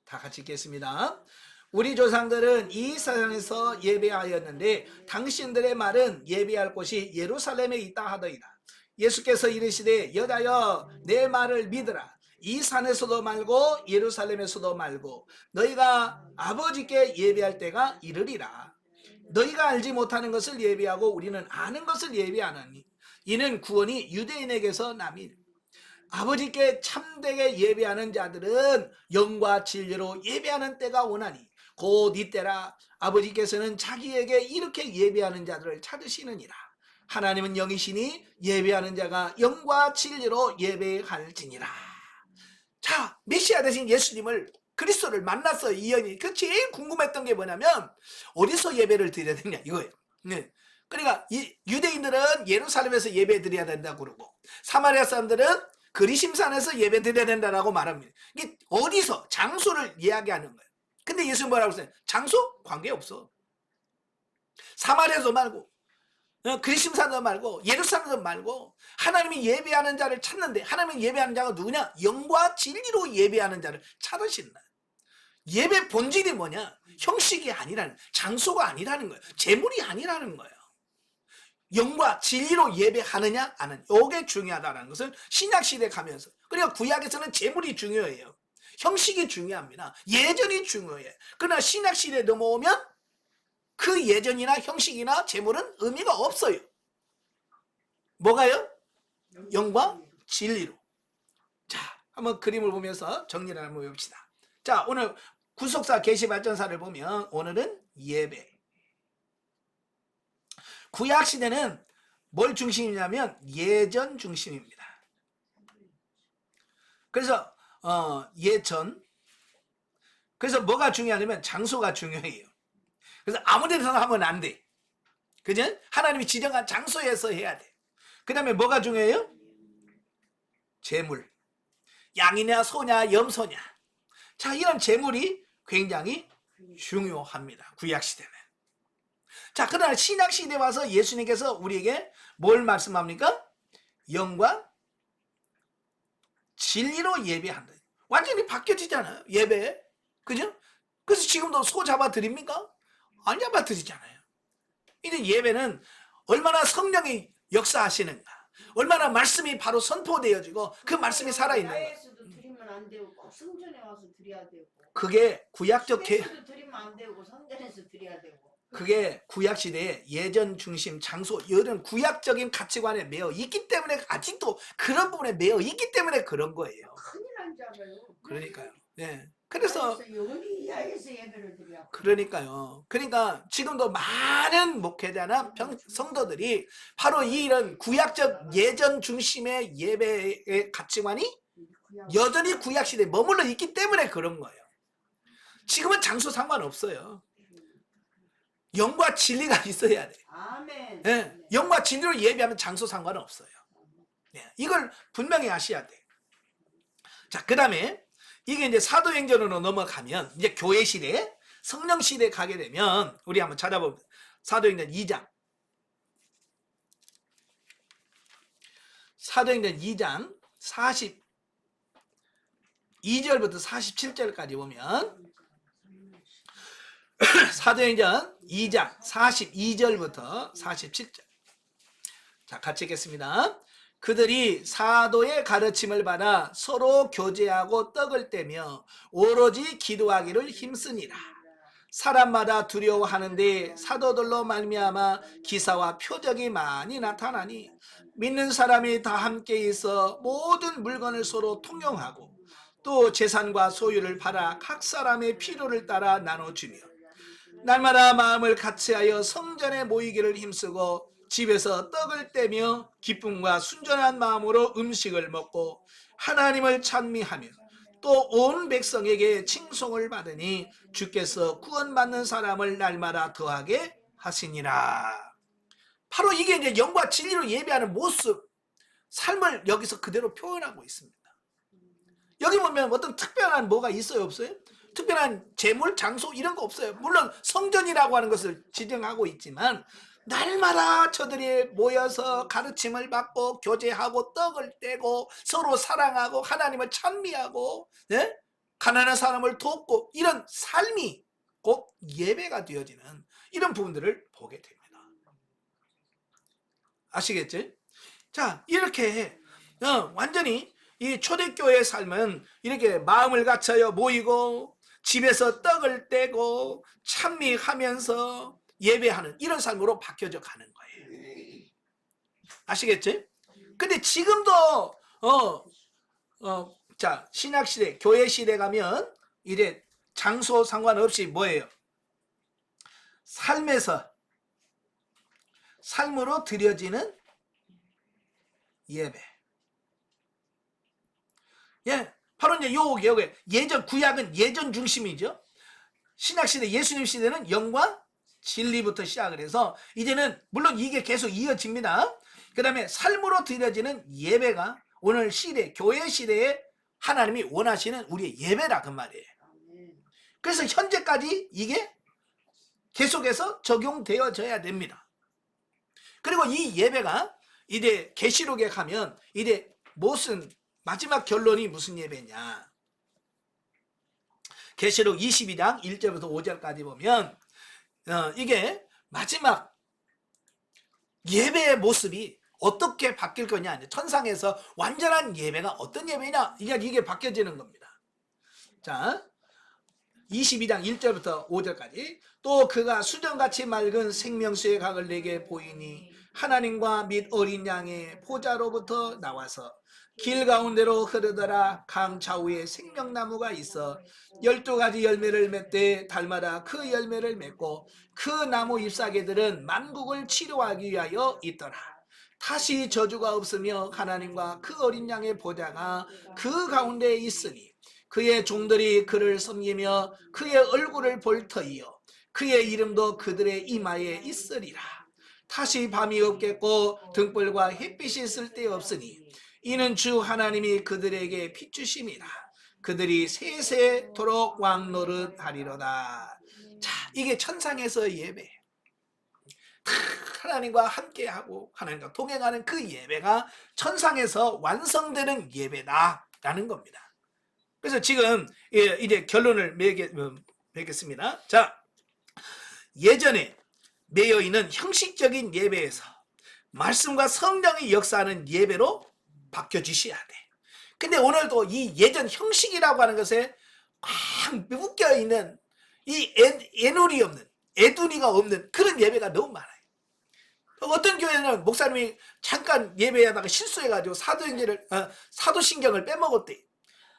다 같이 읽겠습니다. 우리 조상들은 이 세상에서 예배하였는데 당신들의 말은 예배할 곳이 예루살렘에 있다 하더이다. 예수께서 이르시되 여자여 내 말을 믿으라. 이 산에서도 말고 예루살렘에서도 말고 너희가 아버지께 예배할 때가 이르리라. 너희가 알지 못하는 것을 예배하고 우리는 아는 것을 예배하나니 이는 구원이 유대인에게서 남이니 아버지께 참되게 예배하는 자들은 영과 진리로 예배하는 때가 오나니 곧 이때라. 아버지께서는 자기에게 이렇게 예배하는 자들을 찾으시느니라. 하나님은 영이시니 예배하는 자가 영과 진리로 예배할지니라. 자, 메시아 되신 예수님을, 그리스도를 만났어요, 이 여인이. 그 제일 궁금했던 게 뭐냐면 어디서 예배를 드려야 되냐 이거예요. 네. 그러니까 이 유대인들은 예루살렘에서 예배 드려야 된다고 그러고, 사마리아 사람들은 그리심산에서 예배 드려야 된다라고 말합니다. 이게 어디서, 장소를 이야기하는 거예요. 근데 예수님 뭐라고 했어요? 장소? 관계없어. 사마리아도 말고 그리심산도 말고 예루살렘도 말고 하나님이 예배하는 자를 찾는데, 하나님이 예배하는 자가 누구냐? 영과 진리로 예배하는 자를 찾으신다. 예배 본질이 뭐냐? 형식이 아니라는, 장소가 아니라는 거예요. 재물이 아니라는 거예요. 영과 진리로 예배하느냐 안 하느냐, 이게 중요하다는 것을 신약시대에 가면서, 그러니까 구약에서는 재물이 중요해요. 형식이 중요합니다. 예전이 중요해요. 그러나 신약시대에 넘어오면 그 예전이나 형식이나 재물은 의미가 없어요. 뭐가요? 영과 진리로. 자, 한번 그림을 보면서 정리를 한번 해봅시다. 자, 오늘 구속사 계시발전사를 보면 오늘은 예배. 구약시대는 뭘 중심이냐면 예전 중심입니다. 그래서 예전, 그래서 뭐가 중요하냐면 장소가 중요해요. 그래서 아무 데서나 하면 안 돼. 그죠? 하나님이 지정한 장소에서 해야 돼. 그 다음에 뭐가 중요해요? 재물. 양이냐 소냐 염소냐. 자, 이런 재물이 굉장히 중요합니다. 구약시대는. 자, 그러나 신약시대에 와서 예수님께서 우리에게 뭘 말씀합니까? 영과 진리로 예배한다. 완전히 바뀌어지잖아요, 예배. 그죠? 그래서 지금도 소 잡아 드립니까? 안 잡아 드리잖아요. 이제 예배는 얼마나 성령이 역사하시는가, 얼마나 말씀이 바로 선포되어지고 그 말씀이 살아있는 거예요. 야외에서도 드리면 안 되고 꼭 성전에 와서 드려야 되고, 그게 구약적 집에서도 드리면 안 되고 성전에서 드려야 되고. 그게 구약시대의 예전 중심, 장소, 이런 구약적인 가치관에 매여 있기 때문에, 아직도 그런 부분에 매여 있기 때문에 그런 거예요. 큰일 난 줄 알아요. 그러니까요. 네. 그래서 여기 야외에서 예배를 드려. 그러니까요. 그러니까 지금도 많은 목회자나 성도들이 바로 이런 구약적 예전 중심의 예배의 가치관이 여전히 구약시대에 머물러 있기 때문에 그런 거예요. 지금은 장소 상관없어요. 영과 진리가 있어야 돼. 아멘. 네. 영과 진리로 예배하면 장소 상관은 없어요. 네. 이걸 분명히 아셔야 돼. 자, 그 다음에 이게 이제 사도행전으로 넘어가면 이제 교회 시대, 성령 시대에 가게 되면 우리 한번 찾아보면 사도행전 2장. 사도행전 2장 42절부터 47절까지 보면 사도행전 2장 42절부터 47절. 자, 같이 읽겠습니다. 그들이 사도의 가르침을 받아 서로 교제하고 떡을 떼며 오로지 기도하기를 힘쓰니라. 사람마다 두려워하는데 사도들로 말미암아 기사와 표적이 많이 나타나니 믿는 사람이 다 함께 있어 모든 물건을 서로 통용하고 또 재산과 소유를 팔아 각 사람의 필요를 따라 나눠주며 날마다 마음을 같이하여 성전에 모이기를 힘쓰고 집에서 떡을 떼며 기쁨과 순전한 마음으로 음식을 먹고 하나님을 찬미하며 또 온 백성에게 칭송을 받으니 주께서 구원받는 사람을 날마다 더하게 하시니라. 바로 이게 이제 영과 진리로 예배하는 모습, 삶을 여기서 그대로 표현하고 있습니다. 여기 보면 어떤 특별한 뭐가 있어요, 없어요? 특별한 재물, 장소 이런 거 없어요. 물론 성전이라고 하는 것을 지정하고 있지만 날마다 저들이 모여서 가르침을 받고 교제하고 떡을 떼고 서로 사랑하고 하나님을 찬미하고, 네? 가난한 사람을 돕고, 이런 삶이 곧 예배가 되어지는 이런 부분들을 보게 됩니다. 아시겠지? 자, 이렇게 완전히 이 초대교회의 삶은 이렇게 마음을 같이하여 모이고 집에서 떡을 떼고 찬미하면서 예배하는 이런 삶으로 바뀌어져 가는 거예요. 아시겠지? 근데 지금도 자, 신약시대, 교회시대 가면 이제 장소 상관없이 뭐예요? 삶에서 삶으로 드려지는 예배. 예, 바로 이제 요게 예전 구약은 예전 중심이죠. 신약 시대 예수님 시대는 영과 진리부터 시작을 해서 이제는 물론 이게 계속 이어집니다. 그다음에 삶으로 드려지는 예배가 오늘 시대 교회 시대에 하나님이 원하시는 우리의 예배라 그 말이에요. 그래서 현재까지 이게 계속해서 적용되어져야 됩니다. 그리고 이 예배가 이제 계시록에 가면 이제 무슨 마지막 결론이 무슨 예배냐? 계시록 22장 1절부터 5절까지 보면 이게 마지막 예배의 모습이 어떻게 바뀔 거냐? 천상에서 완전한 예배가 어떤 예배냐? 이게 바뀌어지는 겁니다. 자, 22장 1절부터 5절까지. 또 그가 수정같이 맑은 생명수의 각을 내게 보이니 하나님과 및 어린 양의 보좌로부터 나와서 길 가운데로 흐르더라. 강 좌우에 생명나무가 있어 12가지 열매를 맺되 달마다 그 열매를 맺고 그 나무 잎사귀들은 만국을 치료하기 위하여 있더라. 다시 저주가 없으며 하나님과 그 어린 양의 보좌가 그 가운데에 있으니 그의 종들이 그를 섬기며 그의 얼굴을 볼 터이요 그의 이름도 그들의 이마에 있으리라. 다시 밤이 없겠고 등불과 햇빛이 쓸데없으니 이는 주 하나님이 그들에게 비추심이라. 그들이 세세토록 왕노릇하리로다. 자, 이게 천상에서의 예배. 하나님과 함께하고 하나님과 동행하는 그 예배가 천상에서 완성되는 예배다라는 겁니다. 그래서 지금 이제 결론을 맺겠습니다. 자, 예전에 매여 있는 형식적인 예배에서 말씀과 성령이 역사하는 예배로 바뀌어지셔야 돼. 근데 오늘도 이 예전 형식이라고 하는 것에 꽉 묶여 있는 이 애누리 없는, 애두니가 없는 그런 예배가 너무 많아요. 어떤 교회는 목사님이 잠깐 예배하다가 실수해가지고 사도신경을 빼먹었대.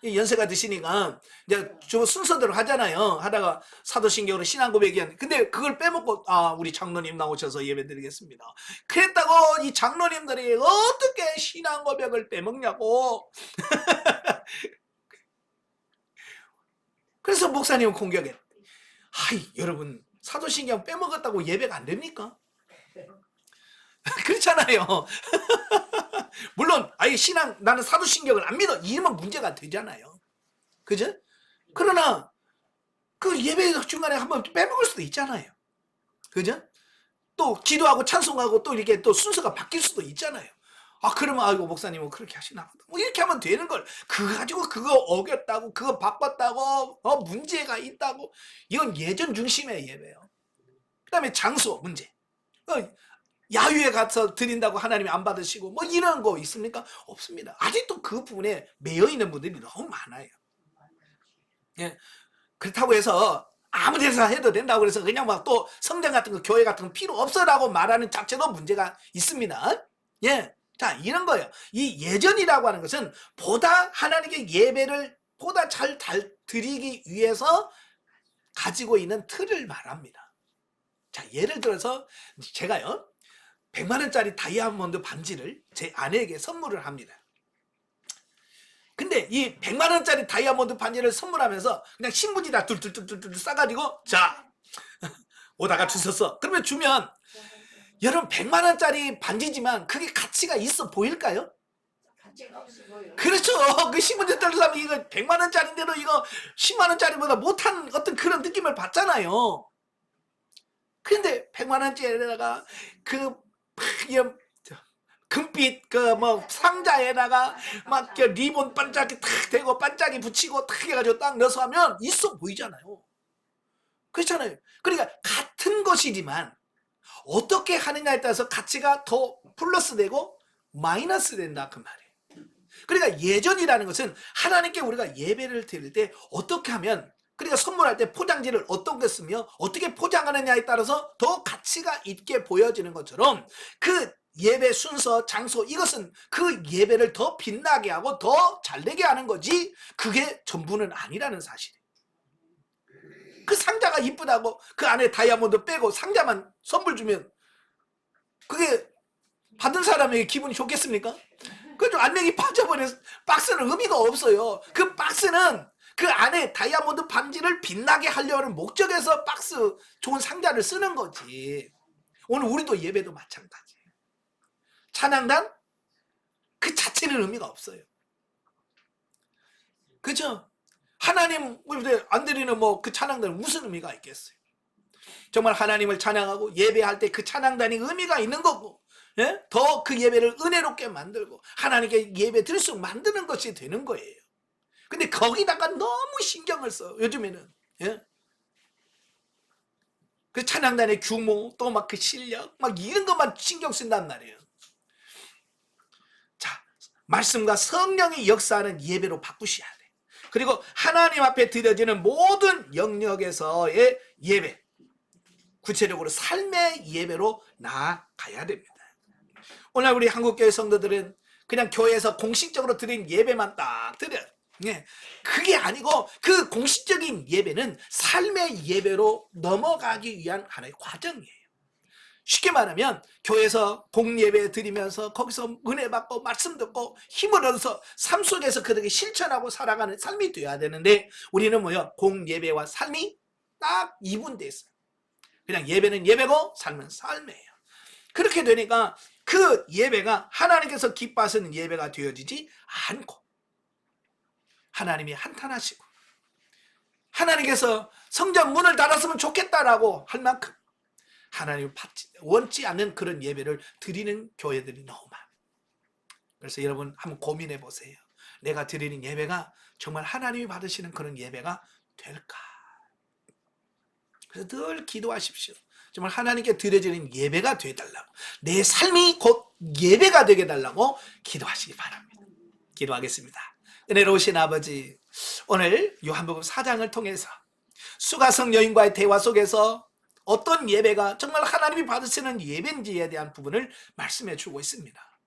연세가 드시니까 이제 저 순서대로 하잖아요. 하다가 사도신경으로 신앙고백이었는데 근데 그걸 빼먹고 우리 장로님 나오셔서 예배드리겠습니다. 그랬다고 이 장로님들이 어떻게 신앙고백을 빼먹냐고. 그래서 목사님은 공격해. 여러분 사도신경 빼먹었다고 예배가 안 됩니까? 그렇잖아요. 물론 신앙 나는 사도신경을 안 믿어 이러면 문제가 되잖아요. 그죠? 그러나 그 예배 중간에 한번 빼먹을 수도 있잖아요. 그죠? 또 기도하고 찬송하고 또 이렇게 또 순서가 바뀔 수도 있잖아요. 그러면 목사님은 그렇게 하시나 보다. 뭐 이렇게 하면 되는 걸. 그거 가지고 그거 어겼다고 그거 바꿨다고 문제가 있다고. 이건 예전 중심의 예배예요. 그다음에 장소 문제. 야유회 가서 드린다고 하나님이 안 받으시고 뭐 이런 거 있습니까? 없습니다. 아직도 그 부분에 매여 있는 분들이 너무 많아요. 예. 그렇다고 해서 아무 데서 해도 된다고 그래서 그냥 막 또 성장 같은 거 교회 같은 거 필요 없어라고 말하는 자체도 문제가 있습니다. 예. 자, 이런 거예요. 이 예전이라고 하는 것은 보다 하나님께 예배를 보다 잘 드리기 위해서 가지고 있는 틀을 말합니다. 자, 예를 들어서 제가요 100만 원짜리 다이아몬드 반지를 제 아내에게 선물을 합니다. 근데 이 100만 원짜리 다이아몬드 반지를 선물하면서 그냥 신문지다 둘둘둘둘 싸가지고 자 오다가 주셨어. 그러면 주면 여러분 100만 원짜리 반지지만 그게 가치가 있어 보일까요? 가치가 없어 보여. 그렇죠. 그 신문지 떨어지면 이거 100만 원짜리인데도 이거 10만 원짜리보다 못한 어떤 그런 느낌을 받잖아요. 근데 100만 원짜리에다가 그 금빛 상자에다가 막 리본 반짝이 탁 대고 반짝이 붙이고 탁 해가지고 딱 넣어서 하면 있어 보이잖아요. 그렇잖아요. 그러니까 같은 것이지만 어떻게 하느냐에 따라서 가치가 더 플러스 되고 마이너스 된다 그 말이에요. 그러니까 예전이라는 것은 하나님께 우리가 예배를 드릴 때 어떻게 하면 그러니까 선물할 때 포장지를 어떤 거 쓰며 어떻게 포장하느냐에 따라서 더 가치가 있게 보여지는 것처럼 그 예배 순서, 장소 이것은 그 예배를 더 빛나게 하고 더 잘되게 하는 거지 그게 전부는 아니라는 사실이에요. 그 상자가 이쁘다고 그 안에 다이아몬드 빼고 상자만 선물 주면 그게 받은 사람에게 기분이 좋겠습니까? 그죠? 안명이 빠져버려서 박스는 의미가 없어요. 그 박스는 그 안에 다이아몬드 반지를 빛나게 하려는 목적에서 박스 좋은 상자를 쓰는 거지. 오늘 우리도 예배도 마찬가지. 찬양단 그 자체는 의미가 없어요. 그죠? 하나님 안 드리는 뭐 그 찬양단은 무슨 의미가 있겠어요? 정말 하나님을 찬양하고 예배할 때 그 찬양단이 의미가 있는 거고, 예? 더 그 예배를 은혜롭게 만들고 하나님께 예배 드릴 수 만드는 것이 되는 거예요. 근데 거기다가 너무 신경을 써 요즘에는. 예? 그 찬양단의 규모 또 막 그 실력 막 이런 것만 신경 쓴단 말이에요. 자, 말씀과 성령의 역사하는 예배로 바꾸셔야 돼. 그리고 하나님 앞에 드려지는 모든 영역에서의 예배, 구체적으로 삶의 예배로 나아가야 됩니다. 오늘 우리 한국교회 성도들은 그냥 교회에서 공식적으로 드린 예배만 딱 드려요. 예, 그게 아니고 그 공식적인 예배는 삶의 예배로 넘어가기 위한 하나의 과정이에요. 쉽게 말하면 교회에서 공예배 드리면서 거기서 은혜 받고 말씀 듣고 힘을 얻어서 삶 속에서 그렇게 실천하고 살아가는 삶이 돼야 되는데, 우리는 뭐요? 공예배와 삶이 딱 이분돼 있어요. 그냥 예배는 예배고 삶은 삶이에요. 그렇게 되니까 그 예배가 하나님께서 기뻐하시는 예배가 되어지지 않고, 하나님이 한탄하시고 하나님께서 성전 문을 닫았으면 좋겠다라고 할 만큼 하나님을 원치 않는 그런 예배를 드리는 교회들이 너무 많아요. 그래서 여러분 한번 고민해 보세요. 내가 드리는 예배가 정말 하나님이 받으시는 그런 예배가 될까? 그래서 늘 기도하십시오. 정말 하나님께 드려지는 예배가 되어달라고, 내 삶이 곧 예배가 되게 달라고 기도하시기 바랍니다. 기도하겠습니다. 은혜로우신 아버지, 오늘 요한복음 4장을 통해서 수가성 여인과의 대화 속에서 어떤 예배가 정말 하나님이 받으시는 예배인지에 대한 부분을 말씀해 주고 있습니다.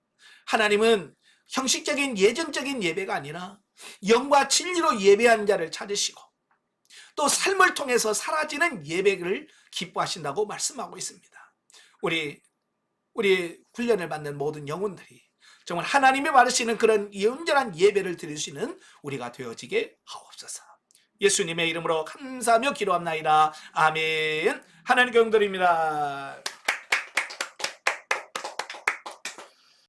하나님은 형식적인 예정적인 예배가 아니라 영과 진리로 예배한 자를 찾으시고 또 삶을 통해서 사라지는 예배를 기뻐하신다고 말씀하고 있습니다. 우리 훈련을 받는 모든 영혼들이 정말 하나님이 받으시는 그런 온전한 예배를 드릴 수 있는 우리가 되어지게 하옵소서. 예수님의 이름으로 감사하며 기도합나이다. 아멘. 하나님께 영광드립니다.